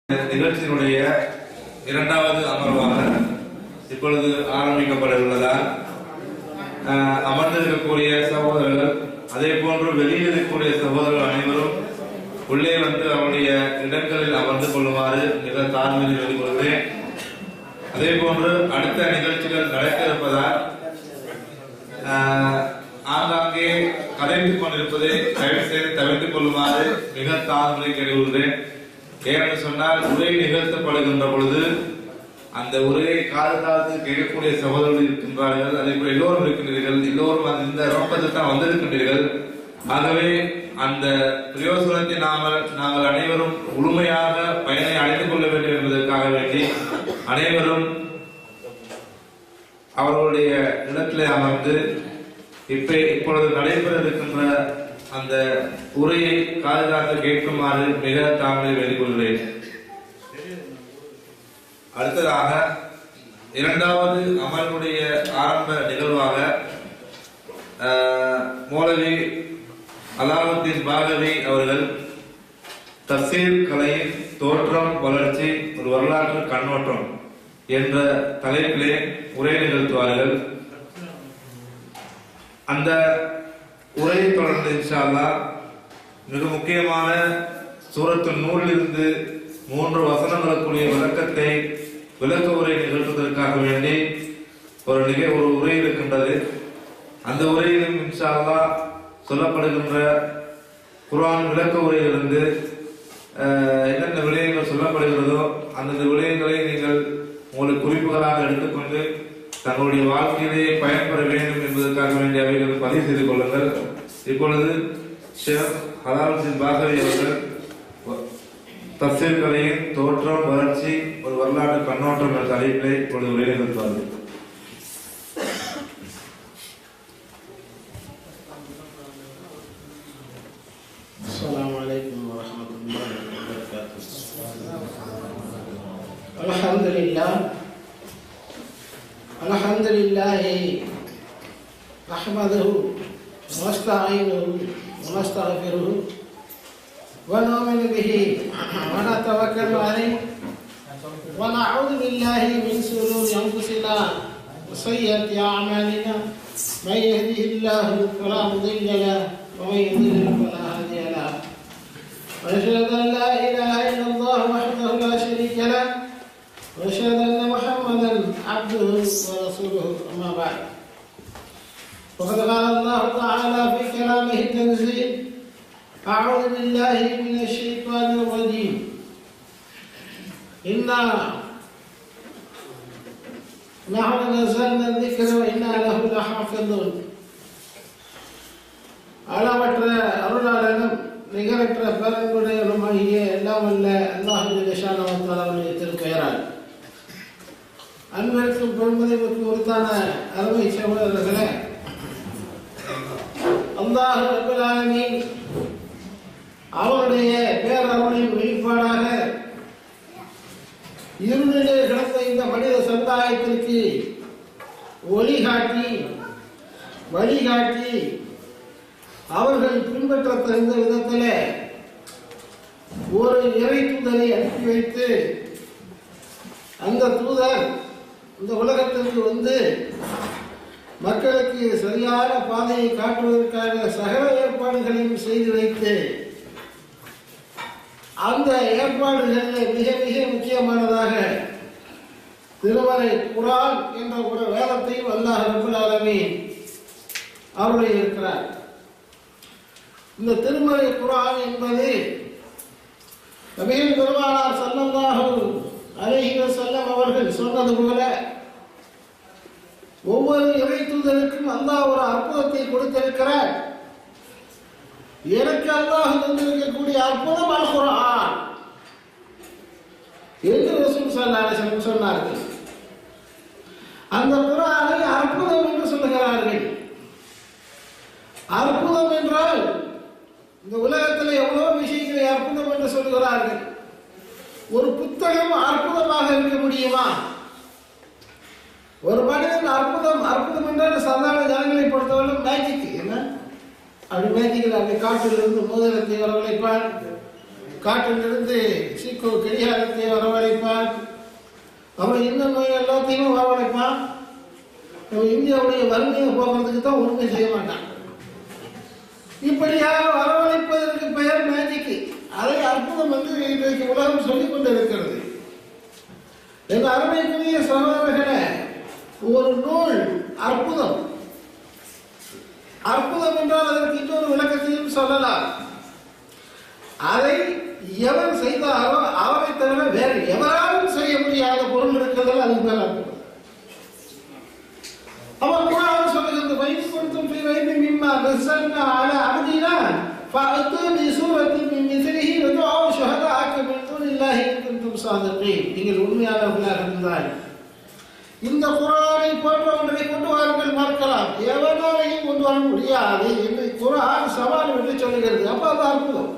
நிகழ்ச்சியினுடைய இரண்டாவது அமர்வாக இப்பொழுது ஆரம்பிக்கப்பட உள்ளதால் அமர்ந்திருக்கக்கூடிய சகோதரர்கள், அதே போன்று வெளியில் இருக்கக்கூடிய சகோதரர்கள் அனைவரும் உள்ளே வந்து அவருடைய இடங்களில் அமர்ந்து கொள்ளுமாறு மிக தாழ்மையை வெளிக்கொள்கிறேன். அதே போன்று அடுத்த நிகழ்ச்சிகள் நடக்க இருப்பதால் ஆங்காங்கே கதைத்துக் கொண்டிருப்பதை தயவு செய்து தவிர்த்துக் கொள்ளுமாறு மிக தாழ்மையை கேட்டுக்கொள்கிறேன். ஏனென்று சொன்னால், உரை நிகழ்த்தப்படுகின்ற பொழுது அந்த உரையை காலத்து கேட்கக்கூடிய சகோதரர்கள் இருக்கின்றார்கள், அதே போல எல்லோரும் இருக்கின்றீர்கள், எல்லோரும் இந்த நோக்கத்தில் தான் வந்திருக்கின்றீர்கள். ஆகவே அந்த பிரயோசனத்தை நாங்கள் அனைவரும் முழுமையாக பயனை அடைந்து கொள்ள வேண்டும் என்பதற்காக வேண்டி அனைவரும் அவர்களுடைய இடத்திலே அமர்ந்து இப்பொழுது நடைபெற இருக்கின்ற அந்த உரையை காதுகாத்து கேட்குமாறு மிக தாழ்மை வெளிக்கொள்கிறேன். அடுத்ததாக இரண்டாவது அமர்வுடைய ஆரம்ப நிகழ்வாக மௌலவி அலாவுத்தீன் பாகவி அவர்கள் தஃசீர் கலையின் தோற்றம் வளர்ச்சி ஒரு வரலாற்று கண்ணோட்டம் என்ற தலைப்பிலே உரை நிகழ்த்துவார்கள். அந்த உரையை தொடர்ந்து இன்ஷா அல்லாஹ் மிக முக்கியமான சூரத்து நூலிலிருந்து 3 வசனங்களுக்குரிய விளக்க உரை நிகழ்த்துவதற்காக வேண்டி ஒரு உரை இருக்கின்றது. அந்த உரையிலும் இன்ஷா அல்லாஹ் சொல்லப்படுகின்ற குர்ஆன் விளக்க உரையிலிருந்து என்னென்ன விடயங்கள் சொல்லப்படுகிறதோ அந்தந்த விடயங்களை நீங்கள் உங்களுக்கு குறிப்புகளாக எடுத்துக்கொண்டு தங்களுடைய வாழ்க்கையிலே பயன்பெற வேண்டும் என்பதற்காக வேண்டிய அவைகள் பதிவு செய்து கொள்ளுங்கள். இப்பொழுது ஷேக் அலாவுத்தீன் பாகவி அவர்கள் தஃசீர் கலையின் தோற்றம் வளர்ச்சி ஒரு வரலாற்று கண்ணோட்டம் என்ற தலைப்பிலே இப்பொழுது உரை நிகழ்த்துவார்கள். அஸ்ஸலாமு அலைக்கும் வரஹ்மத்துல்லாஹி வபரகாத்துஹு. அல்ஹம்துலில்லாஹி நஹ்மதுஹு வ நஸ்தஈனுஹு வ நஸ்தக்ஃபிருஹு வ நு'மினு பிஹி வ நதவக்கலு அலைஹி வ நஅஊது பில்லாஹி மின் ஷுரூரி அன்ஃபுஸினா வ ஸய்யிஆத்தி அஅமாலினா மன் யஹ்திஹில்லாஹு ஃபலா முضில்ல லஹு வ மன் யுضلل ஃபலா ஹாதிய லஹு وأشهد أن لا إله إلا الله وحده لا شريك له وأشهد أن محمدا عبده ورسوله أما بعد وقد قال الله تعالى في كلامه التنزيل أعوذ بالله من الشيطان الرجيم إنا نحن نزلنا الذكر وإنا له لحافظون அளவற்ற அருளாளனும் நிகரற்ற பேரன்புடையவருமாகிய எல்லாம் வல்ல அல்லாஹ் ஜல்லஷானஹு வ தஆலாவுடைய திருப்பெயரால் அன்பிற்கும் பெருமதிப்புக்கும் உரித்தான அருமை சகோதரர்களே, அல்லாஹ் ரப்பல் ஆலமீன் அவருடைய பேரருளின் வெளிப்பாடாக இருளிலே கிடந்த இந்த மனித சமுதாயத்திற்கு வழிகாட்டி அவர்கள் பின்பற்ற தகுந்த விதத்திலே ஒரு இறை தூதரை அனுப்பி வைத்து அந்த தூதர் இந்த உலகத்திற்கு வந்து மக்களுக்கு சரியான பாதையை காட்டுவதற்காக சகல ஏற்பாடுகளையும் செய்து வைத்து அந்த ஏற்பாடுகளில் மிக மிக முக்கியமானதாக திருமறை குர்ஆன் என்ற ஒரு வேதத்தையும் அல்லாஹ் ரப்பல் ஆலமீன் அருளி இருக்கிறார். இந்த திருமறை குர்ஆன் என்பது நபிகள் பெருமானார் ஸல்லல்லாஹு அலைஹி வஸல்லம் அவர்கள் சொன்னது போல ஒவ்வொரு இறை தூதருக்கும் அல்லாஹ் ஒரு அற்புதத்தை கொடுத்திருக்கிறார். எனக்கு அல்லாஹ் தந்திருக்கக்கூடிய அற்புதம் அல் குர்ஆன் என்று ரசூல் ஸல்லல்லாஹு அலைஹி வஸல்லம் சொன்னார்கள். அந்த குர்ஆனை அற்புதம் என்று சொல்லுகிறார்கள். அற்புதம் என்றால் இந்த உலகத்தில் எவ்வளவு விஷயங்களை அற்புதம் என்று சொல்கிறார்கள். ஒரு புத்தகம் அற்புதமாக இருக்க முடியுமா? ஒரு மனிதன் அற்புதம் என்றால் சாதாரண ஜனங்களை பொறுத்தவரை மேஜிக் என்ன அப்படி மேஜிக்கில் அப்படி காற்றிலிருந்து மோதிரத்தை வரவழைப்பான், காட்டிலிருந்து சீக்கோ கடிகாரத்தை வரவழைப்பான். அவன் இன்னும் எல்லாத்தையும் வரவழைப்பான். இந்தியாவுடைய வறுமையை போகிறதுக்கு தான் ஒன்றுமே செய்ய மாட்டான். இப்படியாக வரவழைப்பதற்கு பெயர் மேஜிக். அதை அற்புதம் என்று இன்றைக்கு உலகம் சொல்லிக் கொண்டிருக்கிறது. என் அருமைக்குரிய சகோதரர்களே, ஒரு நூல் அற்புதம். அற்புதம் என்றால் அதற்கு இன்னொரு விளக்கத்தையும் சொல்லலாம். அதை எவர் செய்தாரோ அவரை தவிர வேறு எவராலும் செய்ய முடியாத பொருள் இருக்கிறதால் அதுக்கு மேல அற்புதம். அவர் குர்ஆன் சொல்லுகிறது, வைகுந்தும் ஃபீ ரைபின் மிம்மா நஸல்னா அலா அப்தினா ஃபஅத்து பிசூரத்தின் மின் மிஸ்லிஹி வதுஉ ஷுஹதாஅக்கும் மின் துனில்லாஹி இன் குன்தும் ஸாதிகீன். நீங்கள் உண்மையாளர்களாக இருந்தால் இந்த குர்ஆனை போன்ற ஒன்றை கொண்டு வாருங்கள். மறுக்கலாம், எவனாலையும் கொண்டு வர முடியாது என்று குர்ஆன் சவால் விட்டு சொல்லுகிறது. அப்ப அது அற்புதம்.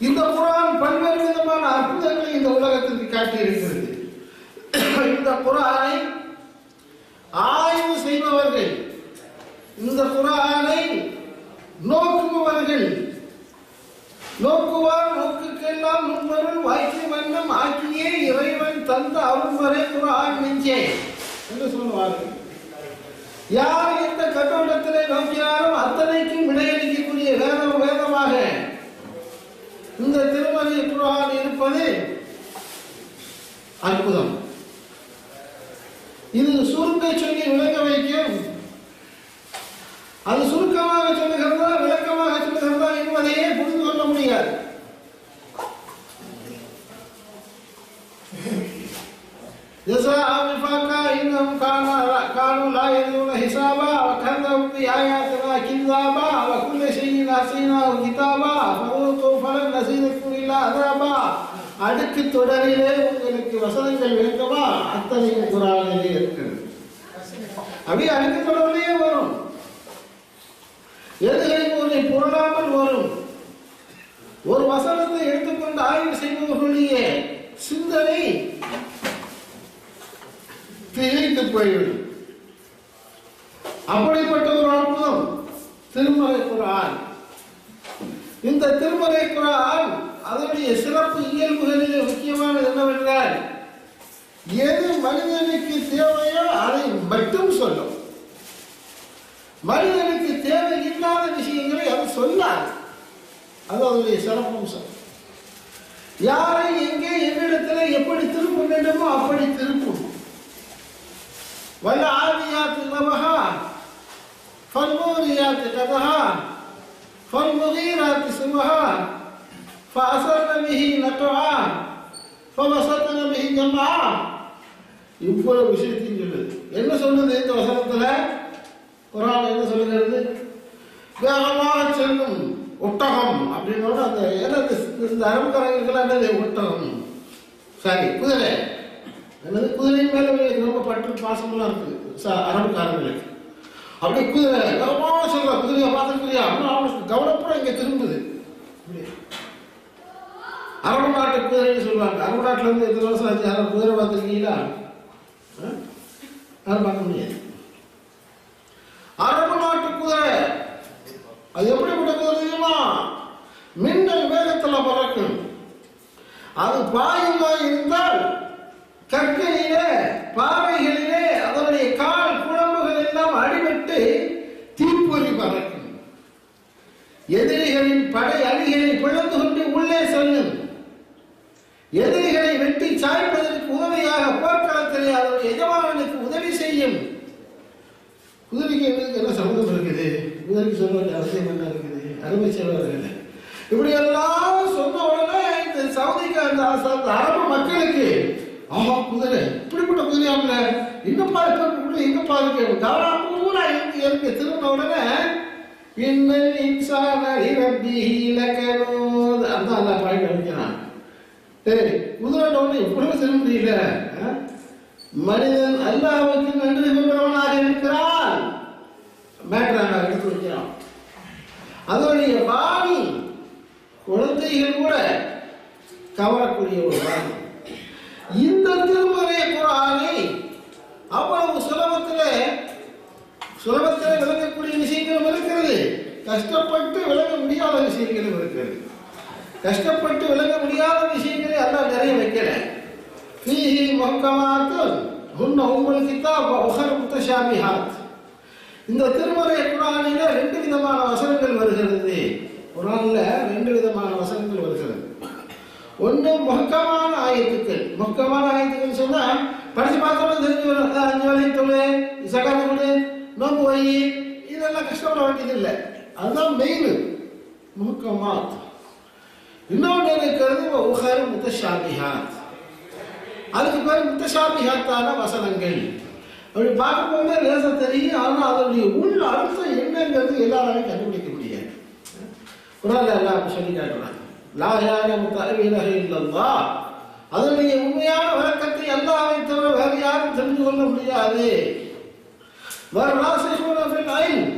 இந்த குர்ஆன் பல்வேறு விதமான அற்புதங்களை இந்த உலகத்திற்கு காட்டியிருக்கிறது. இந்த குர்ஆனை ஆய்வு செய்பவர்கள், இந்த குர்ஆனை நோக்குபவர்கள், நோக்குவார் நோக்குக்கெல்லாம் நுண்பொருள் வாய்க்கு வண்ணம் ஆக்கியே இறைவன் தந்த அருள்வரை குர்ஆன் நெஞ்சே என்று சொல்லுவார்கள். யார் எந்த கண்ணோட்டத்திலே நோக்கினாலும் அத்தனைக்கும் விடையளிக்கக்கூடிய வேதமாக இந்த திருமறை குர்ஆன் இருப்பது அற்புதம். இது சுருக்க சொல்லி விளக்க வைக்கும். அது சுருக்கமாக சொல்லுகிறதா விளக்கமாக சொல்லுகிறதா என்பதையே புரிந்து கொள்ள முடியாது. جزاء وفاقا إنهم كانوا لا يدرون حسابا وكذبوا بآياتنا كذابا وكل شيء أحصيناه كتابا فذوقوا فلن نزيدكم إلا عذابا. அடுக்கு தொடரிலே உங்களுக்கு வசனங்கள் விளக்கமா அத்தனையும் குர்ஆனிலே இருக்கிறது. அப்படியே அடுக்கு தொடரிலேயே வரும். எதுகை போதை பொருளாமல் வரும். ஒரு வசனத்தை எடுத்துக்கொண்டு ஆய்வு செய்பவர்களுடைய சிந்தனை திகைத்து போய்விடும். அப்படிப்பட்ட ஒரு அற்புதம் திருமறை குர்ஆன். இந்த திருமறை குர்ஆன் அதனுடைய சிறப்பு இயல்புகளிலே முக்கியமானது என்னவென்றால், எது மனிதனுக்கு தேவையோ அதை மட்டும் சொல்லும். மனிதனுக்கு தேவை இல்லாத விஷயங்களை அது சொல்லாது. அது அதனுடைய சிறப்பம்சம். யாரை எங்கே என்னிடத்தில் எப்படி திருப்ப வேண்டுமோ அப்படி திருப்பும். والعاديات ضبحا فالموريات قدحا فالمغيرات صبحا فأثرن به نقعا فوسطن به جمعا. இவ்வளவு விஷயத்தையும் சொல்லுது. என்ன சொல்லுது இந்த வசனத்துல? குர்ஆன் என்ன சொல்லுகிறது? வேகமாக செல்லும் ஒட்டகம் அப்படின்னோட அந்த இந்த அரபுக்காரங்களுக்கெல்லாம் என்னது ஒட்டகம், சரி குதிரை, என்னது குதிரை மேல ரொம்ப பற்று பாசமெல்லாம் இருக்குது அரபுக்காரங்களுக்கு. அப்படியே குதிரை வேகமாக சொல்ல, குதிரையை பார்த்துக்கிறியா அப்படின்னு கவனப்பட இங்க திரும்புது. அரபு நாட்டு குதிரைன்னு சொல்லுவாங்க. அரபு நாட்டில் இருந்து எத்தனை வருஷம் ஆச்சு? யாரும் குதிரை பார்த்துருக்கீங்களா? யாரும் பார்க்க முடியாது. அரபு நாட்டு குதிரை அது எப்படிப்பட்ட குதிரை தெரியுமா? மின்னல் வேகத்துல பறக்கும். அது பாயுமா இருந்தால் கற்களிலே பாறைகளிலே அதனுடைய கால் குழம்புகள் எல்லாம் அடிபட்டு தீப்பொறி பறக்கும். எதிரிகளின் படை அணிகளை பிளந்து கொண்டு உள்ளே செல்லும். எதிரிகளை வெட்டி சாய்ப்பதற்கு உதவியாக போர்க்களத்திலே அதனுடைய எஜமானனுக்கு உதவி செய்யும். குதிரைக்கு என்ன சம்பந்தம் இருக்குது? குதிரைக்கு சொல்ல வேண்டிய அவசியம் என்ன இருக்குது? அருமை செல்வார்கள். இப்படி எல்லாம் சொன்ன உடனே இந்த சவுதிக்கு அந்த அரபு மக்களுக்கு ஆஹா குதிரை இப்படிப்பட்ட குதிரையாமல இன்னும் பார்க்க எங்க பார்க்க கவனமா எனக்கு திரும்ப உடனே இன்னல் இன்சான ரப்பிஹி லகனூத் அந்த பாயிண்ட் அடிக்கிறான். குதிரை உடனே எப்படி செல்ல முடியல? மனிதன் அல்லாஹ்வுக்கு நன்றி கொண்டவனாக இருக்கிறான். மேட்ரான எடுத்து வைக்கிறான். அதனுடைய வாணி குழந்தைகள் கூட கவரக்கூடிய ஒரு வாணி. இந்த திருமறை குர்ஆனை அவ்வளவு சுலபத்தில் விளங்கக்கூடிய விஷயங்களும் இருக்கிறது, கஷ்டப்பட்டு விளங்க முடியாத விஷயங்களும் இருக்கிறது. கஷ்டப்பட்டு விளங்க முடியாத விஷயங்களை அல்லாஹ் நிறைய வைக்கல. ஃபீஹி முஹ்கமாத்துன் ஹுன்ன உம்முல் கிதாப் வ உஹர் முத்தஷாபிஹாத். இந்த திருமறை குர்ஆனில 2 விதமான வசனங்கள் வருகிறது. குர்ஆன்ல 2 விதமான வசனங்கள் வருகிறது. ஒன்று முஹ்கமான ஆயத்துக்கள். முஹ்கமான ஆயத்துக்கள் சொன்னா படிச்சு பார்த்தோம்னா தெரிஞ்சு வரும். 5 வேளை தொழு, ஸகாத் கொடு, நோன்பு வை, இதெல்லாம் கஷ்டப்பட வேண்டியது இல்லை. அதுதான் மெயின் முஹ்கமாத். இன்னொன்று இருக்கிறது உஹர் முத்தஷாபிஹாத். அதுக்கு பேர் முத்தஷாபிஹாத்தான வசனங்கள். அப்படி பார்க்கும்போது லேசா தெரியும், ஆனால் அதனுடைய உள் அர்த்தம் என்னங்கிறது எல்லாராலையும் கண்டுபிடிக்க முடியாது. குர்ஆன்ல அல்லாஹ் சொல்லி காட்டுறாங்க, லா யஅலமு தஅவீலஹு இல்லல்லாஹ். அதனுடைய உண்மையான விளக்கத்தை அல்லாஹ்வை தவிர வேறு யாரும் தெரிந்து கொள்ள முடியாது. வர்ராஸிஹூன ஃபில் இல்ம்,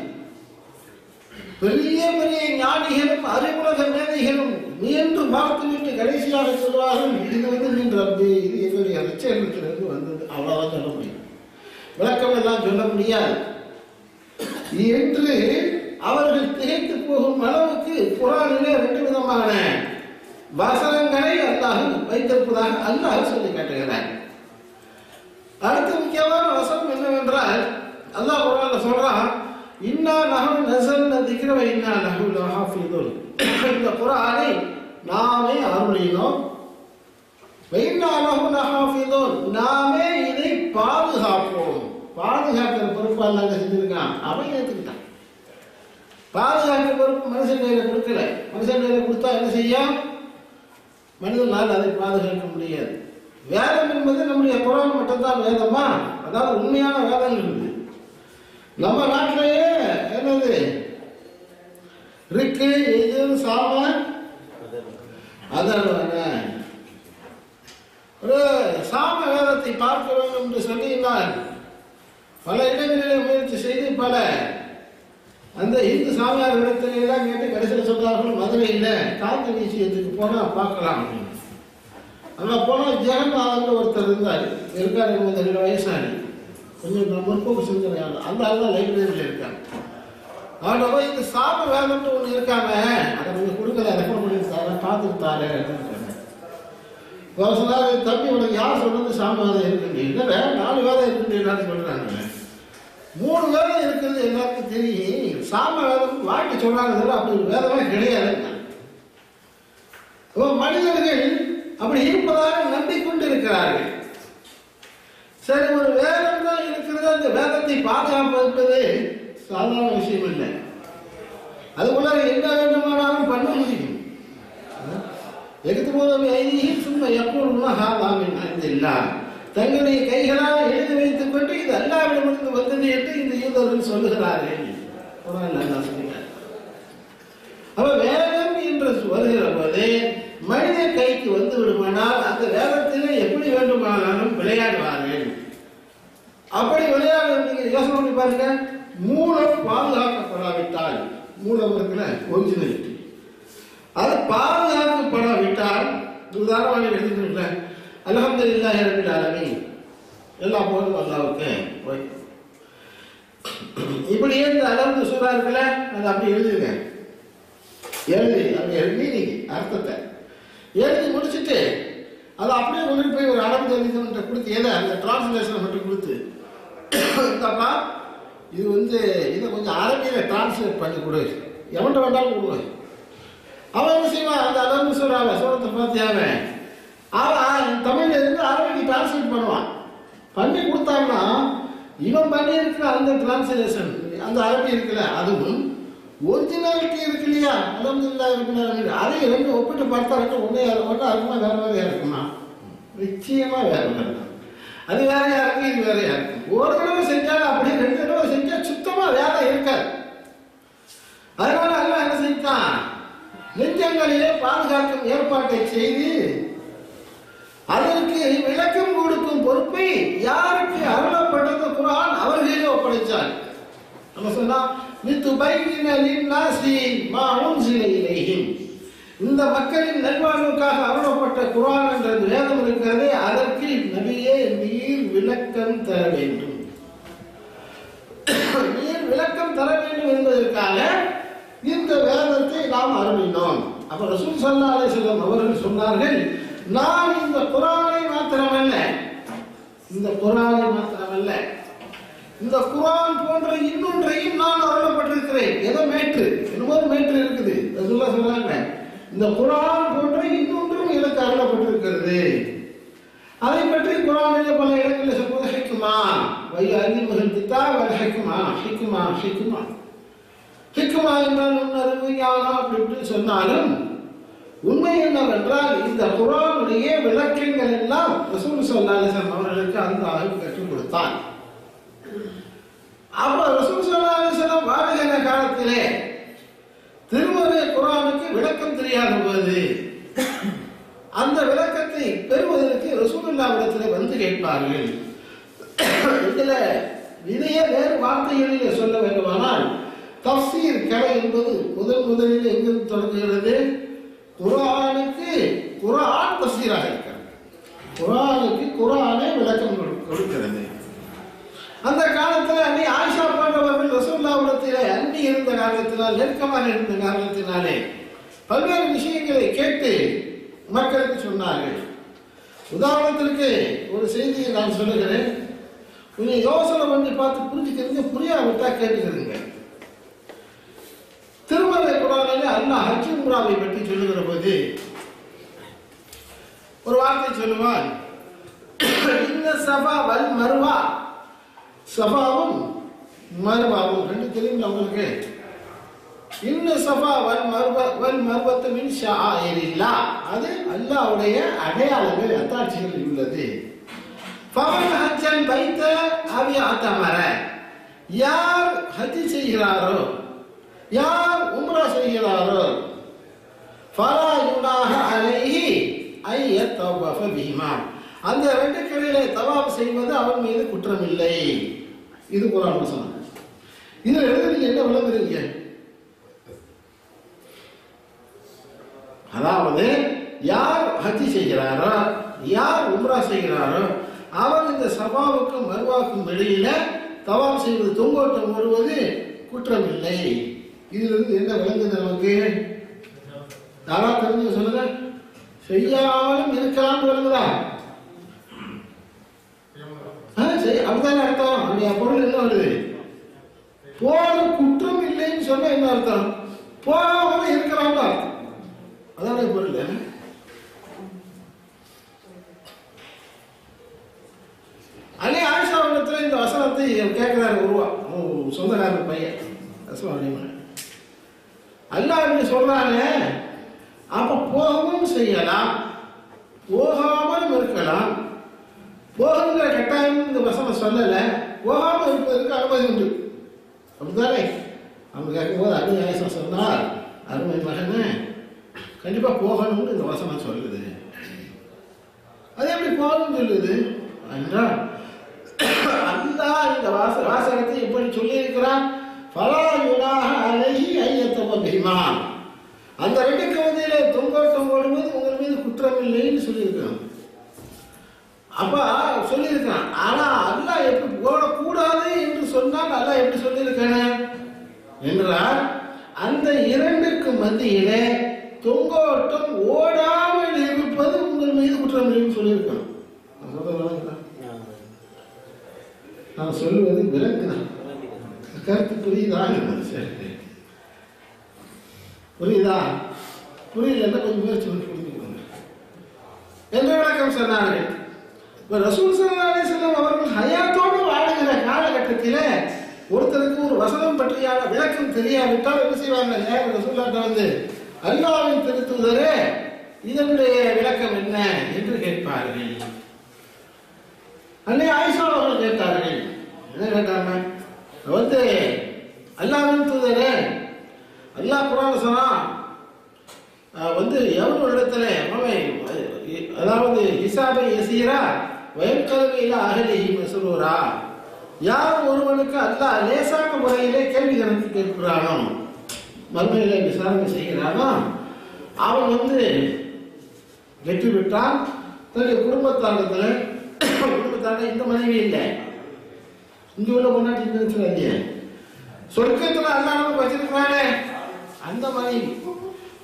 பெரிய பெரிய ஞானிகளும் அறிவுலக மேதைகளும் முயன்று பார்த்துவிட்டு கடைசியாக சொல்வார்கள், இது நின்று ரப்பி, இது எங்களுடைய ரட்சகத்திலிருந்து வந்தது. அவ்வளவுதான் சொல்ல முடியும், விளக்கம் எல்லாம் சொல்ல முடியாது என்று அவர்கள் திகைத்து போகும் அளவுக்கு குர்ஆனிலே 2 விதமான வசனங்களை அல்லாஹ் வைத்திருப்பதாக அல்லாஹ் சொல்லி காட்டுகிறார். அடுத்த முக்கியமான வசனம் என்னவென்றால், அல்லாஹ் குர்ஆன்ல சொல்றான், இன்னா நஹ்னு நஸல்னா திக்ர வ இன்னா லஹு லஹாஃபிதுன். இந்த குர்ஆனை நாமே அருளினோம், வ இன்னா லஹு லஹாஃபிதுன், நாமே இதை பாதுகாப்போம். பாதுகாக்கிற பொறுப்பு அல்லாஹ் செஞ்சிருக்கான், அவன் ஏத்துக்கிட்டான். பாதுகாக்கிற பொறுப்பு மனுஷன் கையில கொடுக்கல. மனுஷன் கையில கொடுத்தா என்ன செய்யும்? மனிதனால் அதை பாதுகாக்க முடியாது. வேதம் என்பது நம்முடைய குர்ஆன் மட்டும்தான் வேதமா? அதாவது உண்மையான வேதம் இருக்குது. நம்ம நாட்டிலேயே என்னது ரிக்கு, எஜுர், சாம, அதர்வன. ஒரு சாம வேதத்தை பார்க்க வேண்டும் என்று சொல்லினால் பல இடங்களிலே முயற்சி செய்து பல அந்த இந்து சாமியார் இடத்திலாம் கேட்டு கடைசியில் சொல்றார்கள், மதுரையில் காந்தி மியூசியத்துக்கு போனால் பார்க்கலாம். அங்கே போனால் ஜெகநாதன் ஒருத்தர் இருந்தார், இருக்கார், 22 வயசானி, கொஞ்சம் முற்போக்கு சிந்தனையாளர். அந்த ஆள் தான் லைப்ரரியில் இருக்காங்க. அவன்கிட்ட போய் இந்த சாம வேதம்னு ஒன்று இருக்காங்க, அதை கொஞ்சம் கொடுக்கல, ரெஃபர் பண்ணியிருக்காரு, பார்த்துருத்தாரு அப்படின்னு சொன்னேன். ஒரு சொன்னார், தம்பி உனக்கு யார் சொன்னது சாம வேதம் இருக்குன்னு? இல்லை, 4 வேதம் இருக்குன்னு எல்லாரும் சொல்கிறாங்க. 3 வேதம் இருக்கிறது எல்லாருக்கும் தெரியும், சாம வேதம் வாழ்க்கை சொல்றாங்க, அப்படி ஒரு வேதமே கிடையாது. மனிதர்கள் அப்படி இருப்பதாக நம்பிக்கொண்டு இருக்கிறார்கள். சரி, ஒரு வேதம் தான் இருக்கிறது, அந்த வேதத்தை பாதுகாப்பது சாதாரண விஷயம் இல்லை. அதுபோல என்ன வேண்டுமானாலும் பண்ண முடியும். எடுத்து போது ஐதியும் சும்மா எப்பொழுதும் தங்களுடைய கைகளால் எழுதி வைத்துக் கொண்டு இது அல்லாஹ்விடமிருந்து வந்தது என்று இந்த யூதர்கள் சொல்லுகிறார்கள். அப்ப வேதம் என்று வருகிற போது மனித கைக்கு வந்து விடுமானால் அந்த வேதத்திலே எப்படி வேண்டுமானாலும் விளையாடுவார்கள். அப்படி விளையாட யோசனை பண்ணி பாருங்க. மூலம் பாதுகாக்கப்படாவிட்டால், மூலம் இருக்கிற ஒரிஜினலிட்டி அது பாதுகாக்கப்படாவிட்டால், உதாரணமாக எழுதிக்கிறேன், அல்ஹம்துலில்லாஹி ரப்பில் ஆலமீன், எல்லா போதும் அல்லாஹ்வுக்கு. இப்படியே இந்த அல்ஹம்து சூரா இருக்குல்ல, அதை அப்படி எழுதுங்க. அப்படி எழுதி அர்த்தத்தை எழுதி முடிச்சுட்டு அதை அப்படியே கொண்டு போய் ஒரு அரபு தெரிவித்த கொடுத்து, ஏதோ அந்த டிரான்ஸ்லேஷனை மட்டும் கொடுத்து, இந்தப்பா இது இதை கொஞ்சம் அரபியில் டிரான்ஸ்லேட் பண்ணி கொடு, எவன்கிட்ட வேண்டாலும் கொடுங்க. அவன் என்ன செய்வான், அந்த அல்ஹம்து சூராவை, சூரத்தை பார்த்தியாவே அவன் தமிழ்ல இருந்து அரபிக்கு டிரான்ஸ்லேட் பண்ணுவான். பண்ணி கொடுத்தாங்கன்னா இவன் பண்ணி இருக்கிற அந்த டிரான்ஸ்லேஷன், அந்த அரபி இருக்குல்ல, அதுவும் ஒரிஜினாலிட்டி இருக்கு இல்லையா, அல்ஹம்துலில்லாஹி ரப்பில் ஆலமீன், அதை 2 ஒப்பிட்டு பார்த்தா ஒன்றே இருக்குமா, வேற வேறையா இருக்குமா? நிச்சயமா வேற வேற. அது வேறையா இருக்கு, இது வேறையா இருக்கு. ஒரு தடவை செஞ்சாலும் அப்படி, 2 தடவை செஞ்சா சுத்தமா வேலை இருக்காது. அதனால அல்லாஹ் என்ன செஞ்சான், நெஞ்சங்களிலே பாதுகாக்கும் ஏற்பாட்டை செய்து அதற்கு விளக்கம் கொடுக்கும் பொறுப்பை யாருக்கு அருளப்பட்டது குர்ஆன் அவர்களே ஒப்படைச்சார். நம்ம சொன்னா இந்த மக்களின் நல்வாழ்வுக்காக அருளப்பட்ட குர்ஆன் என்ற வேதம் இருக்கிறதே, அதற்கு நபியே நீர் விளக்கம் தர வேண்டும். நீர் விளக்கம் தர வேண்டும் என்பதற்காக இந்த வேதத்தை நாம் அருளினோம். அப்ப ரசூல் ஸல்லல்லாஹு அலைஹி வஸல்லம் அவர்கள் சொன்னார்கள், நான் இந்த குர்ஆனை மாத்திரமல்ல, இந்த குர்ஆன் போன்ற இன்னொன்றையும் நான் அருளப்பட்டிருக்கிறேன். ஏதோ மேற்று, என்னமோ மேற்று இருக்குது. ரசூலுல்லாஹ் சொல்றாங்க, இந்த குர்ஆன் போன்ற இன்னொன்றும் எனக்கு அருளப்பட்டிருக்கிறது. அதை பற்றி குர்ஆனிலே பல இடங்களில் சொல்வது ஹிக்மா வயஅலிமுல் கிதாப் வல் ஹிக்மா. ஹிக்மா என்றால் நுண்ணறிவு, ஞானம் அப்படி இப்படி சொன்னாலும் உண்மை என்னவென்றால் இந்த குர்ஆனுடைய விளக்கங்கள் எல்லாம் ரசூல் ஸல்லல்லாஹு அலைஹி வஸல்லம் அவர்களுக்கு அல்லாஹ் கற்றுக் கொடுத்தான். அப்ப ரசூல் ஸல்லல்லாஹு அலைஹி வஸல்லம் வாழ்கிற காலத்திலே திருமறை குர்ஆனுக்கு விளக்கம் தெரியாத போது அந்த விளக்கத்தை பெறுவதற்கு ரசூலுல்லாஹ்விடத்திலே வந்து கேட்பார்கள். இதையே வேறு வார்த்தைகளிலே சொல்ல வேண்டுமானால் தஃசீர் கலை என்பது முதலில் எங்கிருந்து தொடங்குகிறது? குர்ஆனுக்கு குர்ஆன் தஃசீராக இருக்கிறது. குர்ஆனுக்கு குர்ஆனே விளக்கம் கொடுக்கிறது. அந்த காலத்தில் அன்னை ஆயிஷா போன்றவர்கள் ரசூலுல்லாஹ்விடத்திலே அன்னி இருந்த காரணத்தினால், நெருக்கமாக இருந்த காரணத்தினாலே பல்வேறு விஷயங்களை கேட்டு மக்களுக்கு சொன்னார்கள். உதாரணத்திற்கு ஒரு செய்தியை நான் சொல்லுகிறேன், கொஞ்சம் யோசனை பண்ணி பார்த்து புரிஞ்சுக்கிறீங்க, புரியாவிட்டா கேட்டுக்கிறீங்க. திருமறை குர்ஆனிலே அல்லாஹ் ஹஜ் உம்ராவை பற்றி சொல்லுகிற போது ஒரு வார்த்தை சொல்லுவான், இன்ன ஸஃபா வல் மர்வா, ஸஃபாவும் மர்வாவும் ரெண்டு தெரியும் உங்களுக்கு. இன்ன ஸஃபா வல் மர்வத்து மின் ஷஆயிரில்லாஹ், அது அல்லாஹ்வுடைய அடையாளங்கள், அத்தாட்சிகள் உள்ளது. ஃபமன் ஹஜ்ஜல் பைத அவ் இஅ்தமர, யார் ஹஜ் செய்கிறாரோ, யார் உம்ரா செய்கிறாரோ, ஃபலா யுனாஹ அலைஹி ஐ யத்தவஃப பிஹிமா, அந்த ரெண்டு கரையிலே தவாப் செய்வது அவன் மீது குற்றமில்லை. இது குர்ஆன் வசனம். இதுல எழுதி என்ன விளங்குறீங்க? அதாவது யார் ஹஜ் செய்கிறாரோ, யார் உம்ரா செய்கிறாரோ, அவர் இந்த சபாவுக்கும் மர்வாவுக்கும் இடையில தவாப் செய்வது, தொங்கோட்டம் வருவது குற்றமில்லை. இதிலிருந்து என்ன விளங்குது நமக்கு? யாரா தெரிஞ்சு சொல்லுங்க. செய்யாமலும் இருக்கலாம் விளங்குதா? அப்படித்தானே அர்த்தம். அந்த பொருள் என்ன வருது? போது குற்றம் இல்லைன்னு சொன்னா என்ன அர்த்தம்? போகாம இருக்கலாம்னு அர்த்தம். அதான பொருள். அன்னை ஆயிஷா இடத்துல இந்த வசனத்தை கேட்கிறாரு ஒருவா, சொந்தக்காரர் பையன் அல்லாஹ் இப்படி சொல்றாங்க, அப்ப போகவும் செய்யலாம், போகாமல் இருக்கலாம். போகிற கட்டாயம் இந்த வசனம் சொல்லல, போகாமல் இருப்பதற்கு அனுமதி உண்டு. அப்படித்தானே? அவங்க கேட்கும்போது அன்னை ஆயிஷா சொன்னார், அருமை மகனே, கண்டிப்பா போகணும்னு இந்த வசனம் சொல்லுது. அது எப்படி போகணும்னு சொல்லுது என்றால், அல்லாஹ் இந்த வாசகத்தை எப்படி சொல்லி இருக்கிறான்? ஃபலா யுனாஹ அலைஹி ஐ யத்தவஃப பிஹிமா, அந்த ரெண்டு கவிதையிலே தொங்கோட்டம் போடுவது உங்கள் மீது குற்றமில்லைன்னு சொல்லியிருக்கான். அப்ப சொல்லியிருக்கான். ஆனா அல்லாஹ் எப்படி போடக்கூடாது என்று சொன்னால் அல்லாஹ் எப்படி சொல்லியிருக்கான் என்றால், அந்த இரண்டுக்கு மத்தியிலே தொங்கோட்டம் ஓடாமல் இருப்பது உங்கள் மீது குற்றமில்லைன்னு சொல்லியிருக்கான். நான் சொல்லுவது விளக்குதான். கருத்து புரியுதா? சரி, புரியுதா? புரியலன்னா கொஞ்சம் முயற்சி பண்ணி புரிஞ்சுக்கோங்க. எந்த விளக்கம் சொன்னார்கள்? இப்ப ரசூல் ஸல்லல்லாஹு அலைஹி வஸல்லம் அவர்கள் ஹயாத்தோடு வாழுகிற காலகட்டத்தில் ஒருத்தருக்கு ஒரு வசனம் பற்றியான விளக்கம் தெரியாவிட்டால் என்ன செய்வாங்க? ரசூலுல்லாஹ்ட்ட வந்து, அல்லாஹ்வின் திருத்தூதரே, இதனுடைய விளக்கம் என்ன என்று கேட்பார்கள். அன்னை ஆயிஷா அவர்கள் கேட்டார்கள். என்ன கேட்டாங்க? வந்து அல்லாஹ்வின் தூதரே, அல்லாஹ் குர்ஆன்ல சொன்னான், வந்து எவன் இடத்துல அதாவது ஹிசாபை யசீரா வயன்கல்வி இல்ல அஹலிஹி மஸ்ரூரா, யார் ஒருவனுக்கு அல்லாஹ் லேசான முறையிலே கேள்வி கணக்கு கேட்கிறானோ, மறுமையிலே விசாரணை செய்கிறானோ, அவன் வந்து வெற்றி பெற்றான். தன்னுடைய குடும்பத்தாரத்துல இந்த மனைவி இல்லை, இங்க உள்ள கொண்டாட்டி நினைச்சுறாங்க, சொர்க்கத்துல அல்லாஹ் வச்சிருக்கிறானே அந்த மனைவி.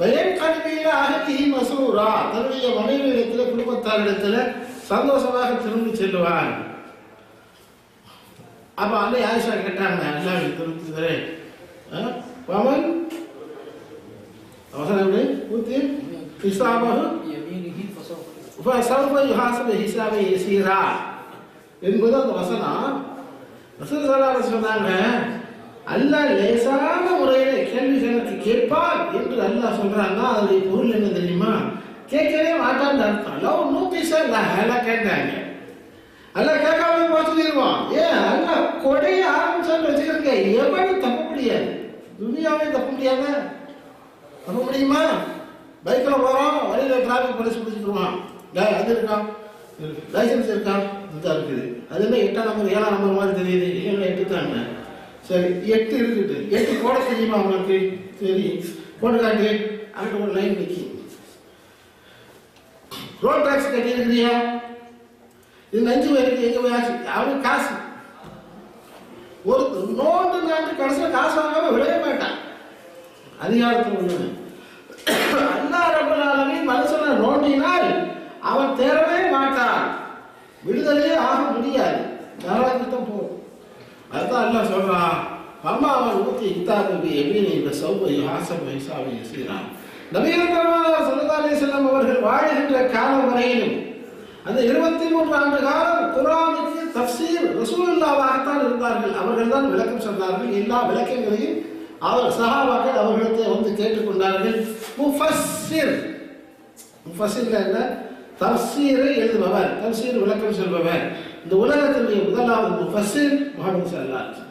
பயன் கல்வியில அகதி மசூரா, தன்னுடைய மனைவியிடத்துல குடும்பத்தாரிடத்துல சந்தோஷமாக திரும்பி செல்லுவான். அப்ப அன்னை ஆயிஷா கேட்டாங்க, அல்லாஹ் திருத்துகிறேன் பவன் அவசரம் எப்படி ஊத்தி ஹிசாபஹு ஃபஸௌஃப யுஹாஸபு ஹிசாபன் யஸீரா என்பது அந்த வசனம். ரசூல் ஸல்லல்லாஹு அலைஹி சொன்னாங்க, அல்லாஹ் லேசான முறையில கேள்வி கணக்கு கேட்பான் என்று அல்லாஹ் சொல்றான்னா அதனுடைய பொருள் என்ன தெரியுமா? கேட்கவே மாட்டான்னு அர்த்தம். லவ் நோட்டீஸா எல்லாம் கேட்டாங்க, அல்லாஹ் கேட்காம போச்சுருவான். ஏன் அல்லாஹ் கொடைய ஆரம்பிச்சான்னு வச்சுக்கிறீங்க, எவனும் தப்ப முடியாது, துனியாவே தப்ப முடியாத. தப்ப முடியுமா? பைக்கில் போகிறோம், வழியில் டிராஃபிக் போலீஸ் பிடிச்சிக்கிடுவான். அது இருக்கா, லைசன்ஸ் இருக்கா, இதுதான் இருக்குது. அது என்ன 8ஆம் நம்பர் 7ஆம் நம்பர் மாதிரி தெரியுது, இல்லை 8 தாங்க. சரி 8 இருக்குது, 8 போட தெரியுமா அவனுக்கு? சரி போட்டு காட்டு. அங்கிட்ட ஒரு லைன் நிற்கி. ரோட் டாக்ஸ் கட்டியிருக்கிறியா? இது 5 பேருக்கு எங்கே போய் ஆச்சு? அவனுக்கு காசு ஒரு நோட்டு நாட்டு கடைசியில் காசு வாங்காம விடவே மாட்டான். அதிகாரத்தில் உள்ளது. அல்லாஹ் ரப்பல் ஆலமீன் மனுஷனை நோண்டினால் அவன் தேரவே மாட்டான், விடுதலையே ஆக முடியாது, நரகத்துக்கு போகும். அதுதான் அல்லாஹ் சொல்றான், அம்மா அவன் ஊத்தி இத்தாபி எப்படி இந்த சௌபை ஹாசம் வைசாவை செய்கிறான். நபிகள் பெருமானார் ஸல்லல்லாஹு அலைஹி வஸல்லம் அவர்கள் வாழ்கின்ற காலம் வரையிலும் அந்த 23 ஆண்டு காலம் குர்ஆனுக்கு தஃப்சீர் ரசூலுல்லாஹ்வாகத்தான் இருந்தார்கள். அவர்கள் தான் விளக்கம் சொன்னார்கள். எல்லா விளக்கங்களையும் அவர் சஹாபாக்கள் அவர்களுக்கு வந்து கேட்டுக்கொண்டார்கள். முஃபஸ்ஸிர், முஃபஸ்ஸிர் என்ன? தஃப்சீரை எழுதுபவர், தஃப்சீர் விளக்கம் சொல்பவர். இந்த உலகத்தினுடைய முதலாவது முஃபஸ்ஸிர் முஹம்மது ஸல்லல்லாஹு அலைஹி வஸல்லம்.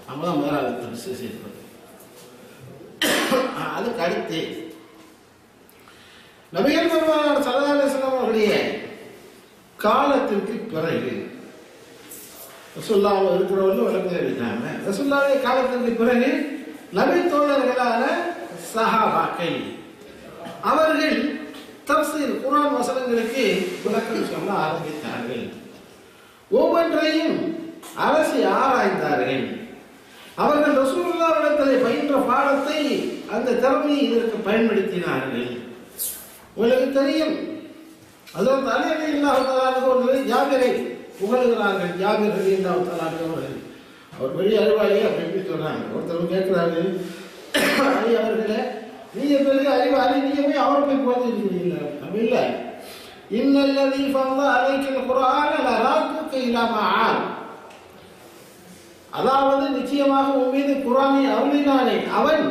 அவன் முதலாவது தஃப்சீர் செய்தவர். அதுக்கு அடுத்து நபிகள் பெருமானார் ஸல்லல்லாஹு அலைஹி வஸல்லம் அவருடைய காலத்திற்கு பிறகு ரசூலுல்லாஹ் இருக்கிறவர்கள் விளக்கம் எழுதினாங்க. ரசூலுல்லாஹ்வுடைய காலத்திற்கு பிறகு நபி தோழர்களான சஹாபாக்கள் அவர்கள் தஃப்சீர் குர்ஆன் வசனங்களுக்கு விளக்கம் சொல்ல ஆரம்பித்தார்கள். ஒவ்வொன்றையும் அரசி ஆராய்ந்தார்கள். அவர்கள் ரசூலுல்லாஹ்விடத்தில் பயின்ற பாடத்தை அந்த திறமையை இதற்கு பயன்படுத்தினார்கள். உங்களுக்கு தெரியும், அதற்கு அலி ரலியல்லாஹு தஆலா அவர்கள் ஜாபிரை புகழுகிறார்கள். ஜாபிர் ரலியல்லாஹு தஆலா அவர்கள் அவர் பெரிய அறிவாளி அப்படின்னு சொல்றாங்க. ஒருத்தர் கேட்கிறாரு, அலி அவர்களே நீங்க பெரிய அறிவாளி, நீங்க போய் அவரை போய் புகழ்ந்துருக்கிறீங்களா? அப்படி இல்லை. இன்னல்லதீ ஃபர்த அலைக்கல் குர்ஆன லராதுக இலா மஆத், அதாவது நிச்சயமாக உன் மீது குர்ஆனை அருளினானே அவன்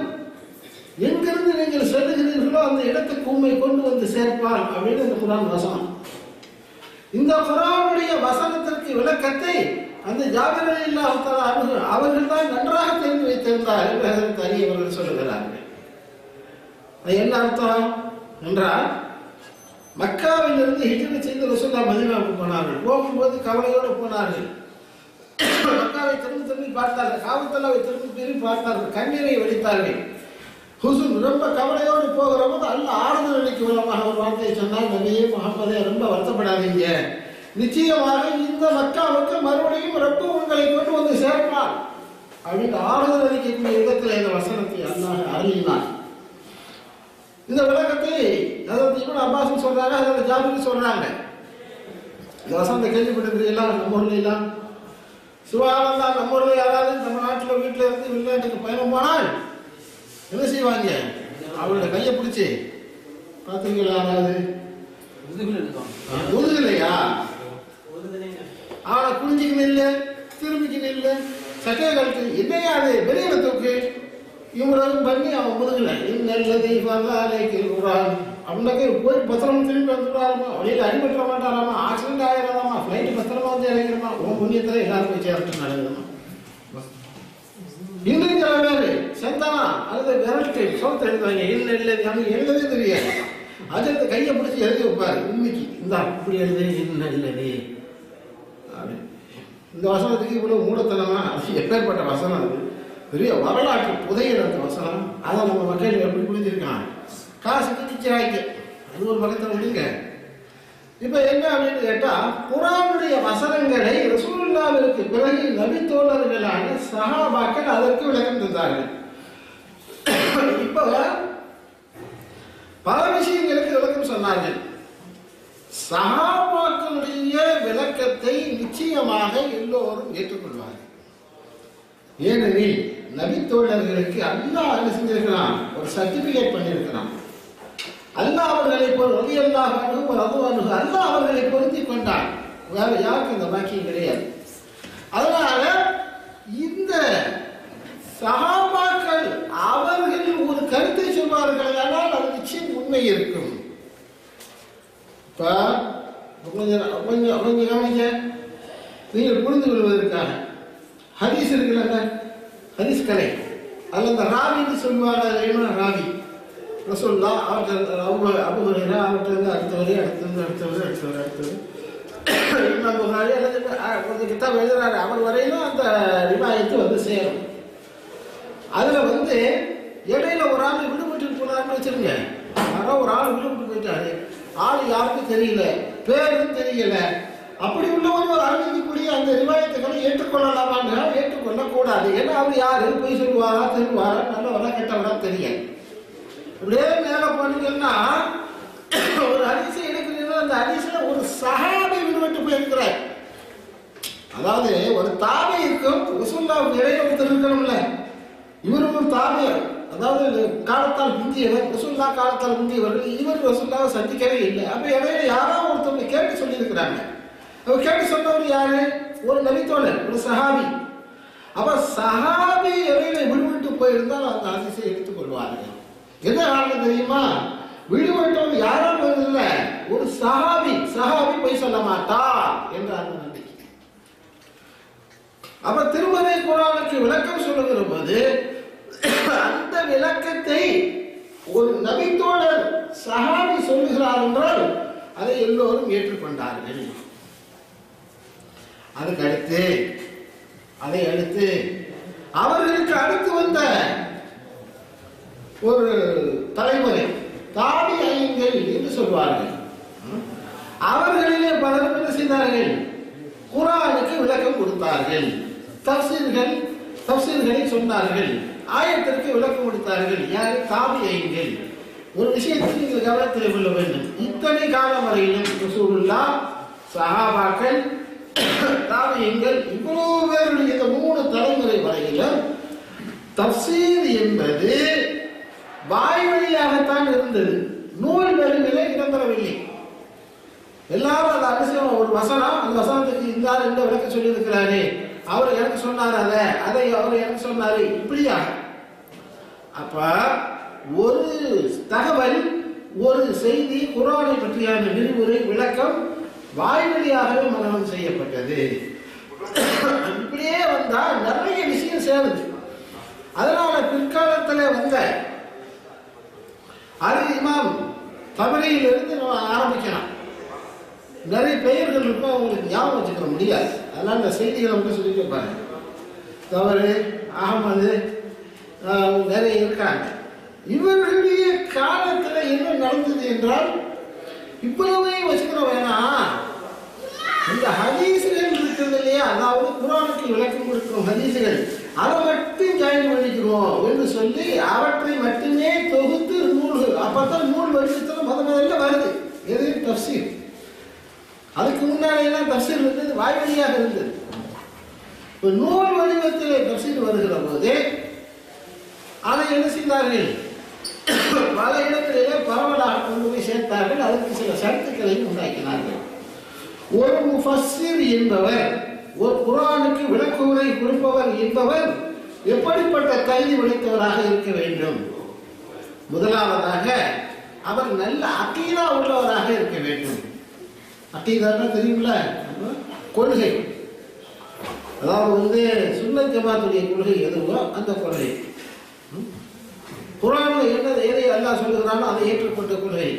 எங்கிருந்து நீங்கள் செல்லுகிறீர்களோ அந்த இடத்துக்கு உண்மை கொண்டு வந்து சேர்ப்பான் அப்படின்னு இந்த குர்ஆன் வசனம். இந்த குர்ஆனுடைய வசனத்திற்கு விளக்கத்தை அந்த ஜாபிர் ரலியல்லாஹு தஆலா அவர்கள் தான் நன்றாக தெரிந்து வைத்திருந்தார் என்று ஹஜ்ரத் அலி அவர்கள் சொல்லுகிறார்கள். அது என்ன அர்த்தம் என்றால், மக்காவிலிருந்து ஹிஜ்ரத் செய்து ரசூலுல்லாஹ் மதீனாவுக்கு போனார்கள். போகும்போது கவலையோடு போனார்கள். மக்காவை திரும்பி பார்த்தார்கள், காபத்துல்லாவை திரும்பி பார்த்தார்கள், கண்ணீரை வடித்தார்கள். ஹுசுன் ரொம்ப கவலையோடு போகிற போது அல்லாஹ் ஆறுதல் அளிக்கும் மூலமாக ஒரு வார்த்தையை சொன்னால், நபியே முஹம்மதே ரொம்ப வருத்தப்படாதீங்க, நிச்சயமாக இந்த மக்காவுக்கு மறுபடியும் ரப்பு உங்களை கொண்டு வந்து சேர்ப்பான் அப்படின்னு ஆறுதல் அளிக்கக்கூடிய விதத்தில் இந்த வசனத்தை அல்லாஹ் அருளினான். இந்த விளக்கத்தை அதாவது இப்னு அப்பாஸ் சொல்றாங்க, அதாவது ஜாபிர் சொல்றாங்க. இந்த வசனத்தை கேள்விப்பட்டிருக்கிறீங்களா? நம்ம ஊர்ல எல்லாம் சுபஹானல்லாஹ், நம்ம ஊர்ல யாராவது நம்ம நாட்டில் வீட்டில் இருந்து வெளிநாட்டுக்கு பயணம் போனால் என்ன செய்வாங்க? அவரோட கையை பிடிச்சி பார்த்தீங்களா? யாராவது முதுகலையா? அவனை குளிஞ்சிக்கு நெல்லு, திரும்பிக்கு நெல்லு, சட்டையை கழுத்து, என்னையா அது வெளியில தூக்கு இவரும் பண்ணி அவன் முதுகலை நல்லதை குர்ஆன் அப்படின்னாக்க போய் பத்திரமா திரும்பி வந்துடுறாருமா, வழியில் அடிபட்டுற மாட்டாராமா, ஆக்சிடென்ட் ஆகிடலாமா, ஃப்ளைட்டு பத்திரமா வந்து இறங்கிடுமா, உன் புண்ணியத்தில் எல்லாரும் போய் சேர்த்து நடக்குதுமா. இன்னும் சில பேர் செந்தானா அல்லது விரல்ட்டு சோத்து எழுதுவாங்க, என்ன எழுது அவனுக்கு எழுதவே தெரியாது. அது கையை பிடிச்சி எழுதி வைப்பாரு, உண்மைக்கு இந்த அப்படி எழுது என்ன இல்லது அப்படின்னு. இந்த வசனத்துக்கு இவ்வளவு மூடத்தனமா, அது எப்பேற்பட்ட வசனம், அது பெரிய வரலாற்று புதையல் அந்த வசனம். அதை நம்ம மக்கள் எப்படி புரிஞ்சிருக்கான்? காசுக்கு நிச்சயாய்க்கு அது ஒரு பக்கத்தில் விடுங்க. இப்ப என்ன அப்படின்னு கேட்டா, குர்ஆனுடைய வசனங்களை ரசூலுல்லாஹ்விற்கு பிறகு நபி தோழர்களான சஹாபாக்கள் அதற்கு விளக்கம் தந்தார்கள். இப்ப பல விஷயங்களுக்கு விளக்கம் சொன்னார்கள். சஹாபாக்களுடைய விளக்கத்தை நிச்சயமாக எல்லோரும் ஏற்றுக்கொள்வார்கள். ஏனெனில் நபித்தோழர்களுக்கு அல்லாஹ் என்ன செஞ்சிருக்கிறான், ஒரு சர்டிபிகேட் பண்ணியிருக்கிறான். அல்லாஹ் அவர்களை ரலியல்லாஹு அன்ஹு வ ரது அன்ஹு அல்லாஹ் அவர்களை பொருந்தி கொண்டான். வேற யாருக்கும் இந்த பாக்கியம் கிடையாது. அதனால இந்த சஹாபாக்கள் அவர்கள் ஒரு கருத்தை சொல்வார்கள், ஆனால் அது நிச்சயம் உண்மை இருக்கும். கொஞ்சம் கவனிங்க, நீங்கள் புரிந்து கொள்வதற்காக. ஹதீஸ் இருக்குல்ல, ஹதீஸ் கலை அதில் இந்த ராவின்னு சொல்லுவாங்க. ராவி ரசூலுல்லாஹ் அவர்கள் அபூ ஹுரைரா அவர்கிட்ட அடுத்தவரே அடுத்தது இமாம் புகாரி அல்லது கிதாப் எழுதுறாரு, அவர் வரையிலும் அந்த ரிவாயத்து வந்து சேரும். அதில் இடையில ஒரு ஆள் விடுபட்டு போனார்னு வச்சிருங்க. யாரோ ஒரு ஆள் விடுபட்டு போயிட்டாரு, ஆள் யாருக்கும் தெரியல, பேரும் தெரியல. அப்படி உள்ளவர் ஒரு அறிவிக்கக்கூடிய அந்த ரிவாயத்துக்களை ஏற்றுக்கொள்ளலாமாங்க? ஏற்றுக்கொள்ளக்கூடாது. ஏன்னா அவர் யாரு, போய் சொல்லுவாரா திருவாரா, நல்லவரா கெட்டவரா தெரியாது. அப்படியே மேல போனீங்கன்னா ஒரு ஹதீஸை எடுக்கிறீங்கன்னா அந்த ஹதீஸ்ல ஒரு சஹாபி விடுபட்டு போயிருக்கிறார். அதாவது ஒரு தாபி இருக்கும், ரசூலுல்லாஹ்வுக்கு இடையில ஒருத்தர் இருக்கணும்ல, இவரும் ஒரு தாபி, அதாவது காலத்தால் முந்தியவர், ரசூலுல்லாஹ் காலத்தால் முந்தியவர்கள். இவர் ரசூலுல்லாஹ்வை சந்திக்கவே இல்லை. அப்ப இடையில யாராவது ஒருத்தவங்க கேட்டு சொல்லியிருக்கிறாங்க. அவர் கேட்டு சொன்னவர் யாரு, ஒரு நபித்தோழர், ஒரு சஹாபி. அப்ப சஹாபி இடையில விடுபட்டு போயிருந்தால் அந்த ஹதீஸை எடுத்துக்கொள்வார்கள். என்ன காரணம் தெரியுமா? விடுபட்டவர் யாரும் இல்லை, ஒரு சஹாபி போய் சொல்ல மாட்டா என்ற அந்த நம்பிக்கை. அப்ப திருமறை குர்ஆனுக்கு விளக்கம் சொல்லுகிற போது அந்த விளக்கத்தை ஒரு நபித்தோழர் சஹாபி சொல்லுகிறார் என்றால் அதை எல்லோரும் ஏற்றுக்கொண்டார்கள். அதுக்கு அடுத்து அதை அடுத்து அவர்களுக்கு அடுத்து வந்த ஒரு தலைமுறை தாபிஈன்கள் என்று சொல்வார்கள். அவர்களிலே பலரும் என்ன செய்தார்கள், குர்ஆனுக்கு விளக்கம் கொடுத்தார்கள், தஃசீர்களை சொன்னார்கள், ஆயத்திற்கு விளக்கம் கொடுத்தார்கள். யார்? தாபிஈன்கள். ஒரு விஷயத்தை நீங்கள் கவனத்தில் கொள்ள வேண்டும். இத்தனை காலம் வரையிலும் ரசூலுல்லாஹ், சஹாபாக்கள், தாபிஈன்கள், இவ்வளவு பேருடைய இந்த 3 தலைமுறை வரையிலும் தஃசீர் என்பது வாய் வழியாகத்தான் இருந்தது, நூல் வழியிலே இடம்பெறவில்லை. எல்லாரும் அந்த அதிசயம், ஒரு வசனம், அந்த வசனத்துக்கு இந்த விளக்கம் சொல்லி இருக்கிறாரு, அவர் எனக்கு சொன்னார், அதை அவர் எனக்கு சொன்னாரு, இப்படியா? அப்ப ஒரு தகவல், ஒரு செய்தி, குர்ஆனை பற்றியான விரிவுரை, விளக்கம் வாய் வழியாகவே மனனம் செய்யப்பட்டது. இப்படியே வந்தா நிறைய விஷயம் சேருது. அதனால பிற்காலத்தில் வந்த அது இமாம் தபரியிலிருந்து நம்ம ஆரம்பிக்கலாம். நிறைய பெயர்கள் இருக்கும், அவங்களுக்கு ஞாபகம் வச்சுக்க முடியாது. அதனால இந்த செய்திகளை மட்டும் சொல்லிட்டு பாருங்க. தவறு, அகமது, நிறைய இருக்காங்க. இவர்களுடைய காலத்தில் என்ன நடந்தது என்றால், இவ்வளவே வச்சுக்கிற வேணாம், இந்த ஹதீசுகள் இருக்கிறது இல்லையா, அதாவது குர்ஆனுக்கு விளக்கம் கொடுக்கிறோம் ஹதீசுகள், அதை மட்டும் ஜாயின் பண்ணிக்கிறோம் என்று சொல்லி அவற்றை மட்டுமே தொகுத்து நூல்கள், அப்பதான் நூல் வடிவத்தில் முதல்ல வருது. எது? தஃசீர். அதுக்கு முன்னாடி எல்லாம் தஃசீர் இருந்தது, வாய் வழியாக இருந்தது. இப்போ நூல் வடிவத்தில் தஃசீர் வருகிற போது அதை என்ன செய்தார்கள், பல இடங்களிலே பரவலாக கொண்டு போய் சேர்த்தார்கள். அதற்கு சில சரத்துக்களையும் உண்டாக்கினார்கள். ஒரு முஃபஸ்ஸிர் என்பவர், ஒரு குர்ஆனுக்கு விளக்குரை கொடுப்பவர் என்பவர் எப்படிப்பட்ட கல்வி உடைத்தவராக இருக்க வேண்டும்? முதலாவதாக அவர் நல்ல அகீதா உள்ளவராக இருக்க வேண்டும். அகீதான்னா தெரியுங்களா? கொள்கை. அதாவது சுன்னத் ஜமாத்துடைய கொள்கை எதுவோ அந்த கொள்கை. குர்ஆனில் எதை அல்லாஹ் சொல்லுகிறானோ அதை ஏற்றுக்கொண்ட கொள்கை.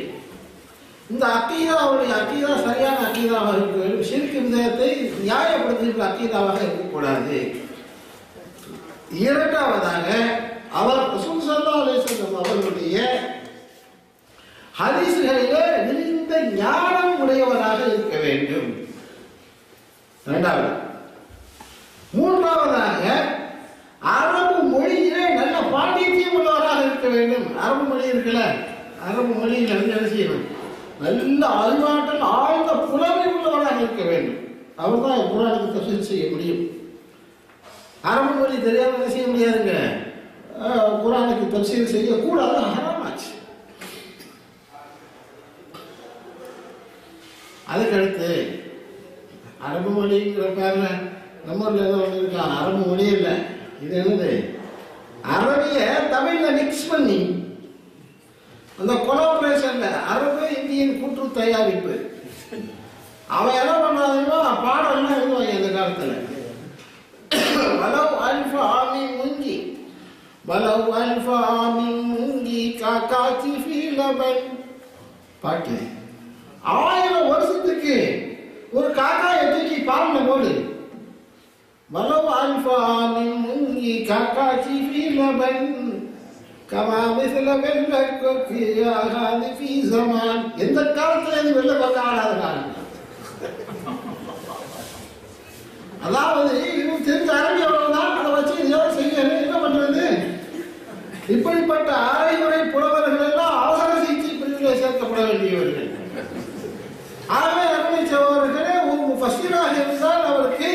இந்த அகீதா, அவருடைய அகீதா சரியான அகீதாவாக இருக்க வேண்டும். ஷிர்க் விதத்தை நியாயப்படுத்துகிற அகீதாவாக இருக்கக்கூடாது. இரண்டாவதாக அவர் ரசூல் ஸல்லல்லாஹு அலைஹி வஸல்லம் அவர்களுடைய ஹதீஸ்களிலே விரிந்த ஞானம் உடையவராக இருக்க வேண்டும். இரண்டாவது. மூன்றாவதாக அரபு மொழியிலே நல்ல பாண்டித்யம் உள்ளவராக இருக்க வேண்டும். அரபு மொழி இருக்குல்ல, அரபு மொழியில் என்ன செய்யணும், நல்ல அறிவாற்றல் ஆழ்ந்த புலமை உள்ளவராக இருக்க வேண்டும். அவர் தான் குர்ஆனுக்கு தஃசீர் செய்ய முடியும். அரபு மொழி தெரியாமல் என்ன செய்ய முடியாதுங்க, குர்ஆனுக்கு தஃசீர் செய்யக்கூடாது, ஹராமாச்சு. அதுக்கடுத்து அரபு மொழிங்கிற பேர்ல நம்ம ஊர்ல ஏதோ ஒன்று இருக்கலாம், அரபு மொழி இல்லை, இது என்னது அரபிய தமிழ்ல மிக்ஸ் பண்ணி அந்த கொலாபரேஷன்ல அரபு இந்தியன் கூட்டு தயாரிப்பு அவன் என்ன பண்ணாதோ பாடம்லாம் எழுதுவாங்க அந்த காலத்துல. வலவ் அல்ஃபா ஆமின் முங்கி வலவ் அல்ஃபா ஆமின் முங்கி காக்காச்சி ஃபீலபன் பாட்டு. 1000 வருஷத்துக்கு ஒரு காக்காயை தூக்கி பால்ல போடு. வலவ் அல்ஃபா ஆமின் முங்கி காக்காச்சி ஃபீலபன் கமா மிஸ்ல வெல்ல கொக்கி ஆகாது ஃபீ ஸமான். எந்த காலத்துல இது வெல்ல கொக்க ஆடாத காலம். அதாவது இவங்க தெரிஞ்ச அரபி அவ்வளவுதான், அதை வச்சு ஏதாவது செய்யணும், என்ன பண்றது? இப்படிப்பட்ட அரைமுறை புலவர்கள் எல்லாம் அவசர சிகிச்சை பிரிவிலே சேர்க்கப்பட வேண்டியவர்கள். ஆகவே அருமை சகோதரர்களே, ஒரு முஃபஸ்ஸிராக இருந்தால் அவருக்கு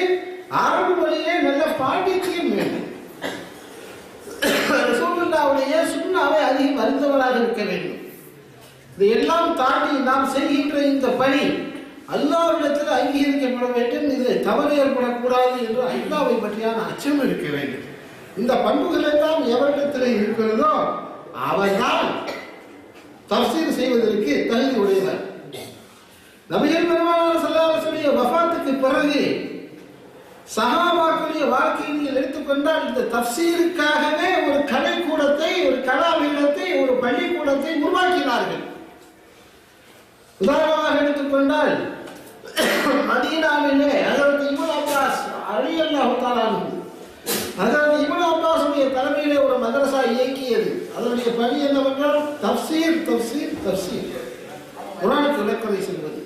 அரபு மொழியே நல்ல பாண்டித்யம் வேண்டும். ரசூலுல்லாஹ்வுடைய சுன்னாவை அதிகம் அறிந்தவராக இருக்க வேண்டும். இதையெல்லாம் தாண்டி நாம் செய்கின்ற இந்த பணி அல்லாஹ்விடத்தில் அங்கீகரிக்கப்பட வேண்டும். இதில் தவறு ஏற்படக்கூடாது என்று அல்லாஹ்வை பற்றியான அச்சம் இருக்க வேண்டும். இந்த பண்புகள் எல்லாம் எவரிடத்தில் இருக்கிறதோ அவர்தான் தஃசீர் செய்வதற்கு தகுதி உடையவர். நபிகள் பெருமானார் ஸல்லல்லாஹு அலைஹி வஸல்லம் வஃபாத்துக்கு பிறகு சஹாபாக்களுடைய வாழ்க்கையை எடுத்துக்கொண்டால் இந்த தஃசீருக்காகவே ஒரு கலைக்கூடத்தை, ஒரு கலாபீடத்தை, ஒரு பள்ளிக்கூடத்தை உருவாக்கினார்கள். உதாரணமாக எடுத்துக்கொண்டால் மதீனாவிலே ஹஜ்ரத் இப்னு அப்பாஸ் ரலியல்லாஹு தஆலா அன்ஹு, ஹஜ்ரத் இப்னு அப்பாஸுடைய தலைமையிலே ஒரு மதரசா இயக்கியது. அதனுடைய பணி என்னவென்றால் தஃசீர் தஃசீர் தஃசீர், குர்ஆனுக்கு விளக்கத்தை சொல்வது.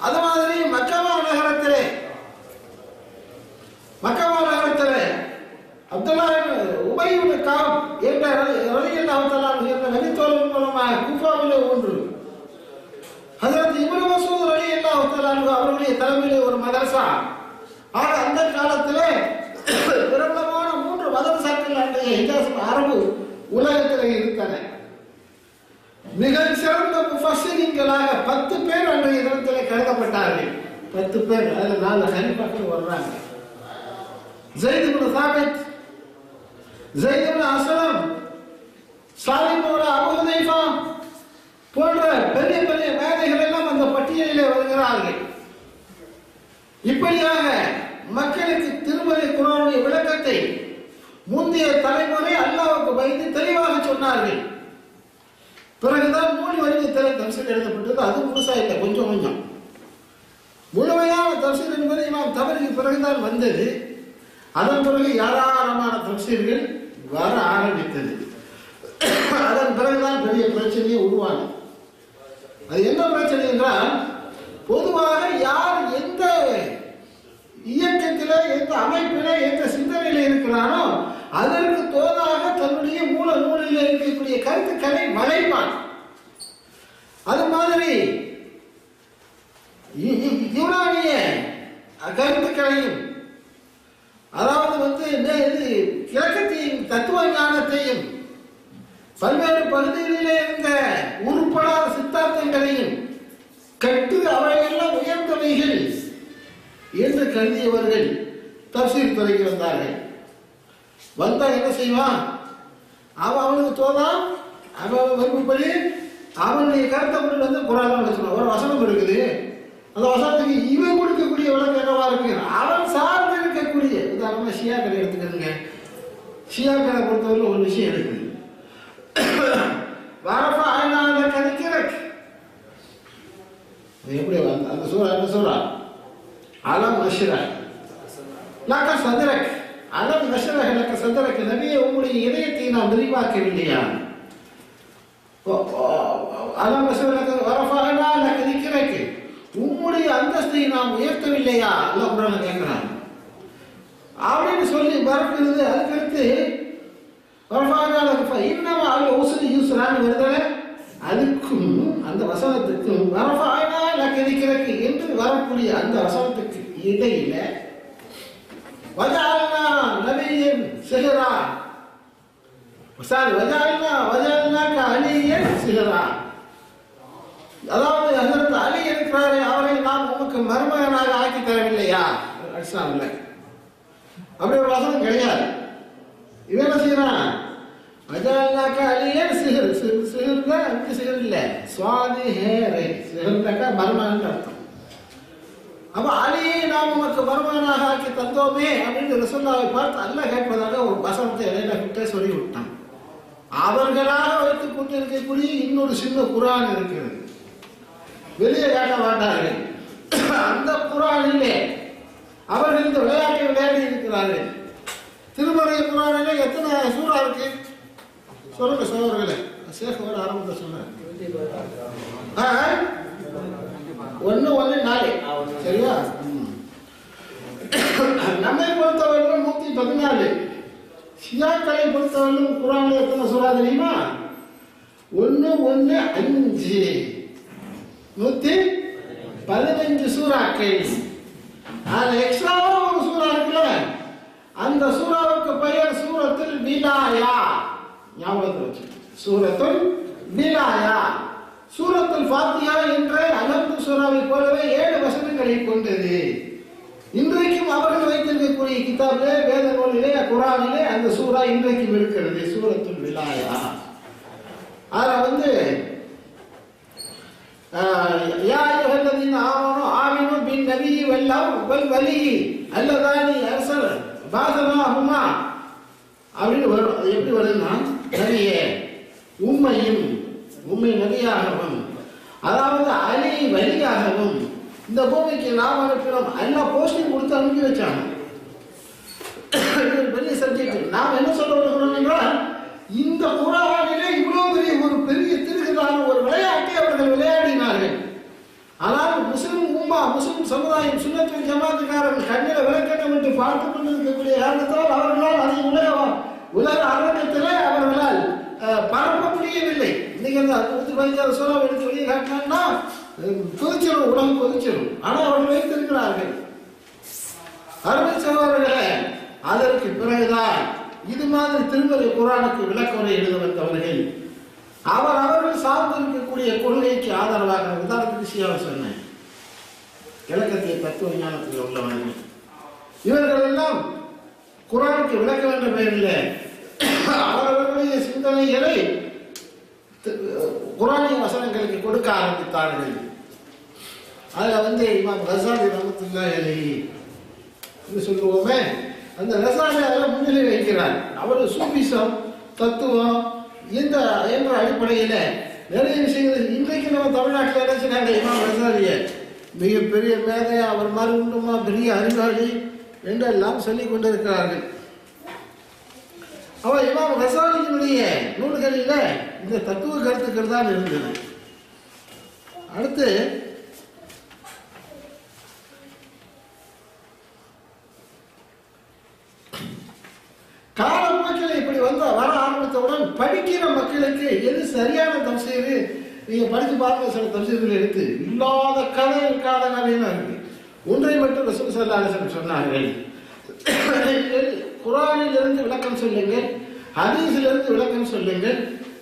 அது மாதிரி மக்கா நகரத்திலே அப்துல்லா உபை இப்னு கஅப் என்ற ரலியல்லாஹு தஆலா என்ற நபித்தோழர் மூலமாக கூஃபாவிலே ஒன்று, ஹஜ்ரத் இப்னு மஸ்ஊத் ரலியல்லாஹு தஆலா அவருடைய தலைமையிலே ஒரு மதரசா. ஆக அந்த காலத்திலே பிரபலமான 3 மதரசாக்கள் அன்றைய ஹிஜாஸ் அரபு உலகத்தில் இருந்தன. மிக சிறந்த முஃபஸ்ஸிரீன்களாக 10 பேர் அன்றைய தினத்திலே கருதப்பட்டார்கள். 10 பேர், அதில் 4 ஹலீஃபாக்கள் வர்றாங்க. ஸைத் இப்னு சாபித், ஸைத் இப்னு அஸ்லம், சாலிம் இப்னு அபூ ஹுதைஃபா போன்ற பெரிய பெரிய மேதைகள் எல்லாம் அந்த பட்டியலிலே வருகிறார்கள். இப்படியாக மக்களுக்கு திருமறை குர்ஆனுடைய விளக்கத்தை முந்தைய தலைமுறை அல்லாஹ்வுக்கு பயந்து தெளிவாக சொன்னார்கள். பிறகுதான் மூணு வடிவத்தில் தஃசீர் எழுதப்பட்டது. அது முழுசா இல்லை, கொஞ்சம் கொஞ்சம். முழுமையான தஃசீர் என்பது இமாம் தபரிக்கு பிறகுதான் வந்தது. அதன் பிறகு ஏராளமான தஃசீர்கள் வர ஆரம்பித்தது. அதன் பிறகுதான் பெரிய பிரச்சனையை உருவானது. அது என்ன பிரச்சனை என்றால், பொதுவாக யார் எந்த இயக்கத்திலே, எந்த அமைப்பிலே, எந்த சிந்தனையில இருக்கிறானோ அதற்கு தோதாக தன்னுடைய மூல நூலில் இருக்கக்கூடிய கருத்துக்களை வளைப்பான். அது மாதிரி யூனானிய கருத்துக்களையும், அதாவது கிழக்கத்தையும் தத்துவ ஞானத்தையும், பல்வேறு பகுதிகளிலே இருந்த உருப்படாத சித்தாந்தங்களையும் கட்டு அவையெல்லாம் உயர்ந்தவைகள் என்று கருதியவர்கள் தஃசீர் துறைக்கு வந்தார்கள். வந்தா என்ன செய்வான்? அவனுக்கு தோதான், அவன் விருப்பப்படி அவனுடைய கருத்தை கொண்டு குர்ஆன்ல வச்சுக்கணும். ஒரு வசனம் இருக்குது, அந்த வசனத்துக்கு இவன் கொடுக்கக்கூடிய விளக்கம் என்னவா இருக்கு? அவன் சார்ந்து இருக்கக்கூடிய, உதாரணமா ஷியாக்களை எடுத்துக்கிறதுங்க. ஷியாக்களை பொறுத்தவரை ஒரு விஷயம் இருக்குது. எப்படி அந்த சூறா, அந்த சூறா அலம் நஷ்ரஹ் லக சத்ரக், அலம் நஷ்ரஹ் லக சத்ரக், நபியே உங்களுடைய இதயத்தை நாம் விரிவாக்கவில்லையா? அலம் நஷ்ரஹ் லக வரஃபஅனா லக திக்ரக், உங்களுடைய அந்தஸ்தை நாம் உயர்த்தவில்லையா? அல்லாஹ் குர்ஆன்ல கேட்கிறான். அப்படின்னு சொல்லி பரப்புறது. அதுக்கடுத்து வரஃபஅனா லக இன்னமா அல் உஸ்ரி யுஸ்ரா, குரான் வருதல அதுக்கும் அந்த வசனத்துக்கும் வரஃபஅனா லக திக்ரக என்று வரக்கூடிய அந்த வசனத்துக்கு இடையில வஜஅல்னா நபியன் சிஹரா வஜஅல்னாக அலியன் சிஹரா, அதாவது ஹஜ்ரத் அலி இருக்கிறாரே அவரை நாம் உமக்கு மருமகனாக ஆக்கி தரவில்லையா? இஸ்லாம்ல அப்படி ஒரு வசனம் கிடையாது. இவன் என்ன செய்யறான்? வஜஅல்னாக அலியன் சிஹர், சிஹர்னா அங்க சிஹர் இல்ல, சுவாதி ஹேரை சிஹர்னாக்க மருமகன் அர்த்தம். அப்ப அலியை நாம் உமக்கு மருமகனாக ஆக்கி தந்தோமே அப்படின்னு ரசூலுல்லாஹை பார்த்து அல்லாஹ் கேட்பதாக ஒரு வசனத்தை இடையில விட்டே சொல்லி விட்டான். அவர்களாக வைத்துக் கொண்டிருக்கக்கூடிய இன்னொரு சின்ன குரான் இருக்கிறது, வெளியே காட்ட மாட்டார்கள். அந்த குரானிலே அவர்கள் இந்த விளையாட்டை விளையாடி இருக்கிறார்கள். திருமறை குரானிலே எத்தனை சூறா இருக்கு சொல்லுங்க சோழர்களே. சேகோட ஆரம்பத்தை சொன்ன 1:4 சரியா? நம்மை பொறுத்தவரைக்கும் 114. ஷியாக்களை பொறுத்தவரைக்கும் குரான்ல எத்தனை சூறா தெரியுமா? 1:5 115 சூறாக்கள். அது எக்ஸ்ட்ராவா ஒரு சூறா இருக்குல்ல, அந்த சூறாவுக்கு பெயர் சூரத்துல் விலாயா. ஞாபகத்தில் வச்சு சூரத்துல் விலாயா. சூரத்துல் ஃபாத்திஹா என்ற அலம்து சூறாவை போலவே 7 வசனங்களை கொண்டது. இன்றைக்கும் அவர்கள் வைத்திருக்கக்கூடிய கிதாபிலே, வேத நூலிலே, குரானிலே அந்த சூறா இன்றைக்கும் இருக்கிறது, சூரத்துல் விலாயா. அதுல யா அய்யுஹல்லதீன ஆமனு பின்னபி வல்வலி அல்லதானி அர்ஸல பாஸனாஹுமா அப்படின்னு வரும். அது எப்படி வருதுன்னா, நபியே உம்மையும், உம்மை நபியாகவும், அதாவது அலி வலியாகவும் இந்த பூமிக்கு நாம் அனுப்பினோம். எல்லாம் போஸ்டிங் கொடுத்து அனுப்பி வச்சாங்க. பெரிய சப்ஜெக்ட். நாம் என்ன சொல்ல வருகிறோம் என்றால், இந்த குரானிலே இவ்வளவு பெரிய ஒரு பெரிய திருக்குறான ஒரு விளையாட்டை அவர்கள் விளையாடினார்கள். ஆனால் முஸ்லிம் சமுதாயம் சுன்னத்துல் ஜமாத்துக்காரர்கள் கண்ணில் விளக்கட்டும் என்று பார்த்துக் கொண்டிருக்கக்கூடிய காரணத்தால் அவர்களால் அதை உலக அரங்கத்திலே அவர்களால் பரப்ப முடியவில்லை. இன்னைக்கு அந்த 115 சூறாவை எடுத்து வெளியே காட்டினாங்கன்னா கொதிச்சிடும், உலகம் கொதிச்சிடும். ஆனால் அவர்கள் வைத்திருக்கிறார்கள். அருமை சகோதரர்களே, அதற்கு பிறகுதான் இது மாதிரி திருமறை குரானுக்கு விளக்கவுரை எழுத வந்தவர்கள் அவர்கள் சார்ந்திருக்கக்கூடிய கொள்கைக்கு ஆதரவாக, உதாரணத்துக்கு ஷியாவை சொன்னேன், இலக்கத்திய தத்துவ ஞானத்தில் உள்ளவர்கள், இவர்கள் எல்லாம் குரானுக்கு விளக்க வேண்ட பெயரில் அவர்களுடைய சிந்தனைகளை குரானிய வசனங்களுக்கு கொடுக்க ஆரம்பித்தார்கள். அதுல இமாம் கஸாலி ரஹ்மத்துல்லாஹி அலைஹி என்று சொல்லுவோமே, அந்த ரஸாலி அதில் முன்னிலை வைக்கிறார். அவர் சூஃபிசம் தத்துவம் என்ற அடிப்படையில் நிறைய விஷயங்கள் இன்றைக்கு நம்ம தமிழ்நாட்டில் நினைச்சுனாங்க. இமாம் கஸாலியை மிகப்பெரிய மேதை, அவர் மாதிரி உண்டுமா பெரிய அறிவாளி என்றெல்லாம் சொல்லிக் கொண்டிருக்கிறார்கள். அவர் இமாம் கஸாலியினுடைய நூல்களில் இந்த தத்துவ கருத்துக்கள் தான் இருந்தது. அடுத்து காலப்போக்கில் இப்படி வர ஆரம்பித்தவுடன் படிக்கிற மக்களுக்கு எது சரியான தப்சீரு, நீங்க படிச்சு பார்க்க சில தப்சீர்கள் எடுத்து இல்லாத கதை இருக்காத கதையெல்லாம் இருக்கு. ஒன்றை மட்டும் ரசூல் ஸல்லல்லாஹு அலைஹி வஸல்லம் சொன்னார்கள், குர்ஆனில் இருந்து விளக்கம் சொல்லுங்கள், ஹதீஸில் இருந்து விளக்கம் சொல்லுங்கள்,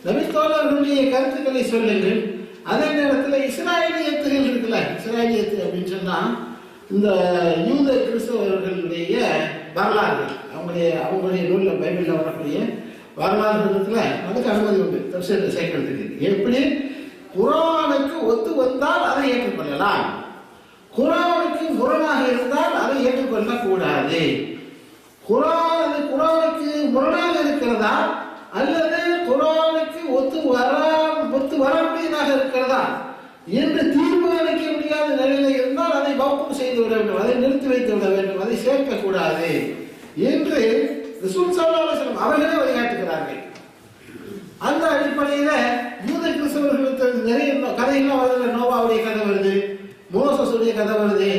நபித்தோழர்களுடைய கருத்துக்களை சொல்லுங்கள். அதே நேரத்தில் இஸ்ராயலியத்துகள் இருக்குல்ல, இஸ்ராயலியத்து அப்படின்னு சொன்னா இந்த யூத கிறிஸ்தவர்களுடைய வரலாறு, அவங்களுடைய நூலில் பைபிளில் வரக்கூடிய வரலாறு இருக்குல்ல, அதுக்கு அனுமதி உண்டு தப்சீரில் சேர்க்கிறதுக்கு. எப்படி குர்ஆனுக்கு ஒத்து வந்தால் அதை ஏற்றுக்கொள்ளலாம், குர்ஆனுக்கு முரணாக இருந்தால் அதை ஏற்றுக்கொள்ளக்கூடாது. குர்ஆனுக்கு முரணாக இருக்கிறதா அல்லது குர்ஆனுக்கு ஒத்து வரக்கூடியதாக இருக்கிறதா என்று தீர்மானிக்க முடியாத நிலையில இருந்தால் அதை வகுப்பு செய்து விட வேண்டும், அதை நிறுத்தி வைத்து விட வேண்டும், அதை சேர்க்கக்கூடாது என்று ரசூல் ஸல்லல்லாஹு அலைஹி வஸல்லம் அவர்களே வழிகாட்டுகிறார்கள். அந்த அடிப்படையில யூத கிறிஸ்தவர்களுக்கு நிறைய கதைகள்லாம் வருது. நோவாவுடைய கதை வருது, மோசஸுடைய கதை வருது,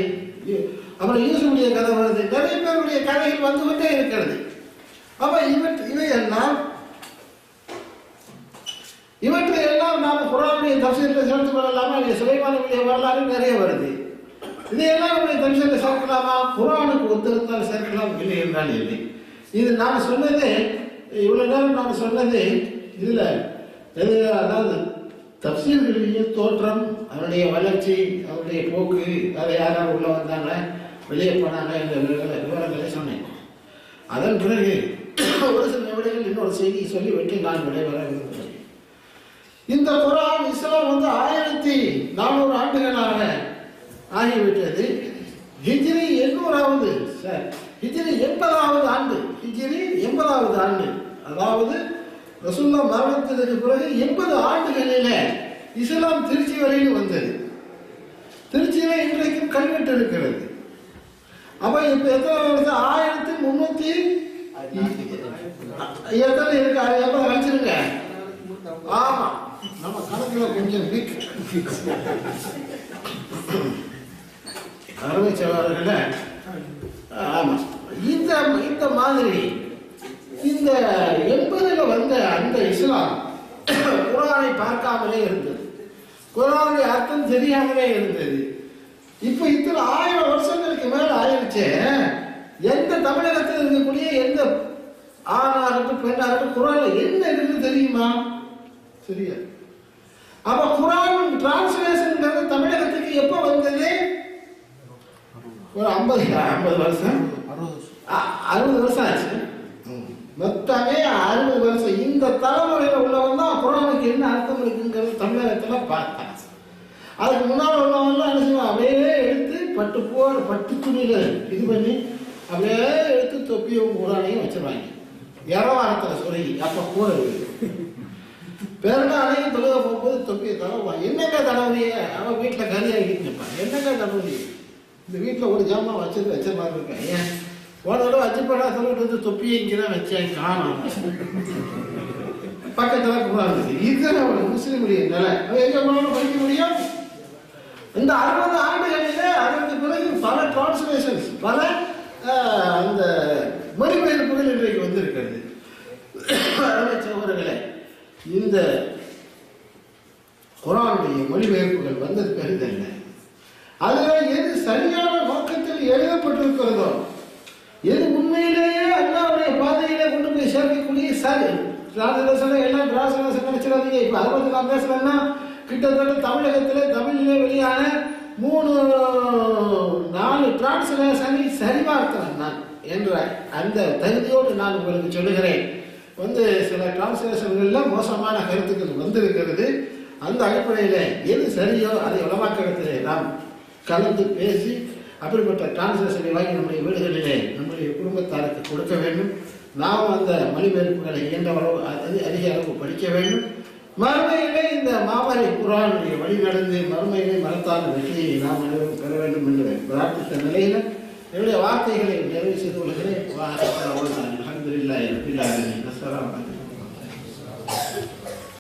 அப்புறம் யூசுடைய கதை வருது, நிறைய பேருடைய கதைகள் வந்து கொண்டே இருக்கிறது. அப்ப இவையெல்லாம் இவற்றை எல்லாம் நாம் குர்ஆனுடைய தஃசீரில் சேர்த்து கொள்ளலாமா? சுலைமானுடைய வரலாறு நிறைய வருது. இதையெல்லாம் நம்முடைய தஃசீரில் சேர்க்கலாமா? குர்ஆனுக்கு ஒத்திருந்தால் சேர்க்கலாம், இல்லை என்றால் இல்லை. இது நான் சொன்னது, இவ்வளவு நேரம் நான் சொன்னது இதுல அதாவது தஃசீர்களுடைய தோற்றம், அவருடைய வளர்ச்சி, அவருடைய போக்கு, அதை யாராவது உள்ள வந்தாங்க வெளியே போனாங்க என்ற விவரங்களை சொன்னேன். அதன் பிறகு ஒரு சில நிமிடங்கள் இன்னொரு செய்தி சொல்லிவிட்டு நான் விடைபெற விரும்புகிறேன். இந்த குர்ஆன் இஸ்லாம் 1400 ஆண்டுகளாக ஆகிவிட்டது. ஹிஜ்ரி 800வது ஹிஜ்ரி 80வது ஆண்டு, ஹிஜ்ரி 80வது ஆண்டு, அதாவது ரசூலுல்லாஹ் மரணத்திற்கு பிறகு 80 ஆண்டுகளில் இஸ்லாம் திருச்சி வரையில் வந்தது. திருச்சியில இன்றைக்கும் கல்வெட்டு இருக்கிறது. அப்ப இப்ப எத்தனை வருஷம்? 1300 எத்தனை இருக்கு? எப்ப வச்சிருங்க. ஆமா, நம்ம கணக்குல கொஞ்சம் வீக். அருமை சகோதரர்கள, ஆமா, இந்த மாதிரி இந்த 80ல வந்த அந்த இஸ்லாம் குர்ஆனை பார்க்காமலே இருந்தது, குர்ஆனுடைய அர்த்தம் தெரியாமலே இருந்தது. இப்ப இத்தனை 1000 வருஷங்களுக்கு மேல ஆயிடுச்சு. எந்த தமிழகத்தில் இருக்கக்கூடிய எந்த ஆணாகட்டும் பெண்ணாகட்டும் குர்ஆன்ல என்ன இருக்குன்னு தெரியுமா? தெரியாது. அப்ப குர்ஆன் டிரான்ஸ்லேஷன் தமிழகத்துக்கு எப்ப வந்தது? ஒரு 50 வருஷம் 60 வருஷம் ஆச்சு. மொத்தமே 60 வருஷம். இந்த தலைமுறையில உள்ளவன் தான் குர்ஆனுக்கு என்ன அர்த்தம் இருக்குங்கிறது தமிழகத்துல பார்த்தான். அதுக்கு முன்னால் உள்ளவங்கலாம் என்ன செய்வான்? அப்படியே எடுத்து பட்டு துணியில இது பண்ணி அப்படியே எடுத்து தொப்பியும் குர்ஆனையும் வச்சிருவாங்க. இரவாரத்தில் சொல்லி அப்ப கூட பெருநாளையும் தொழுக போகும்போது தொப்பியை தடவுவான். என்னங்க தடவுறிய? அவன் வீட்டில் கரியாகிட்டு நிற்பான். என்னங்க தடவுறி? இந்த வீட்டில் ஒரு ஜாமான் வச்ச மாதிரி இருக்கேன். ஏன் போன தடவை வச்சுப்படா சொல்லிட்டு வந்து தொப்பியை இங்கேதான் வச்சேன், காணும். பக்கத்தில் குர்ஆன் இதுதான் அவன் முஸ்லீமுடைய நிலை. அவன் எங்க போனாலும் படிக்க முடியும். இந்த 60 ஆண்டுகளில் அதற்கு பிறகு பல டிரான்ஸ்லேஷன்ஸ், பல அந்த மொழிபெயர்ப்புகள் இன்றைக்கு வந்திருக்கிறது. சகோதரர்களே, இந்த குர்ஆனுடைய மொழிபெயர்ப்புகள் வந்தது பெரிதல்ல. அதில் எது சரியான நோக்கத்தில் எழுதப்பட்டிருக்கிறதோ, எது உண்மையிலேயே அல்லாஹ்வுடைய பாதையிலே கொண்டு போய் சேர்க்கக்கூடிய சரி டிரான்ஸ்லேஷன் எல்லாம் டிரான்ஸ்லேஷன் நினைச்சிடாதீங்க. இப்போ 60 நான் பேசுறேன்னா கிட்டத்தட்ட தமிழகத்தில் தமிழிலே வெளியான 3-4 டிரான்ஸ்லேஷனில் சரிபார்க்கிறேன் நான் என்ற அந்த தகுதியோடு நான் உங்களுக்கு சொல்லுகிறேன். சில டிரான்ஸ்லேஷன்களில் மோசமான கருத்துக்கள் வந்திருக்கிறது. அந்த அடிப்படையில் எது சரியோ அதை உலமாக்கத்திலே நாம் கலந்து பேசி அப்படிப்பட்ட டிரான்ஸ்லேஷனை வாங்கி நம்முடைய வீடுகளிலே நம்முடைய குடும்பத்தாருக்கு கொடுக்க வேண்டும். நாம் அந்த மொழிபெயர்ப்புகளை இயன்றவளவு அதிக அளவு படிக்க வேண்டும். மறுமையிலே இந்த மாமரை குர்ஆனுடைய வழி நடந்து மறுமையிலே மரத்தான வெற்றியை நாம் அனைவரும் பெற வேண்டும் என்று பிரார்த்தித்த நிலையில் என்னுடைய வார்த்தைகளை நிறைவு செய்து கொள்கிறேன். அல்ஹம்துலில்லாஹி ரப்பில் ஆலமீன். அஸ்ஸலாமு அலைக்கும்.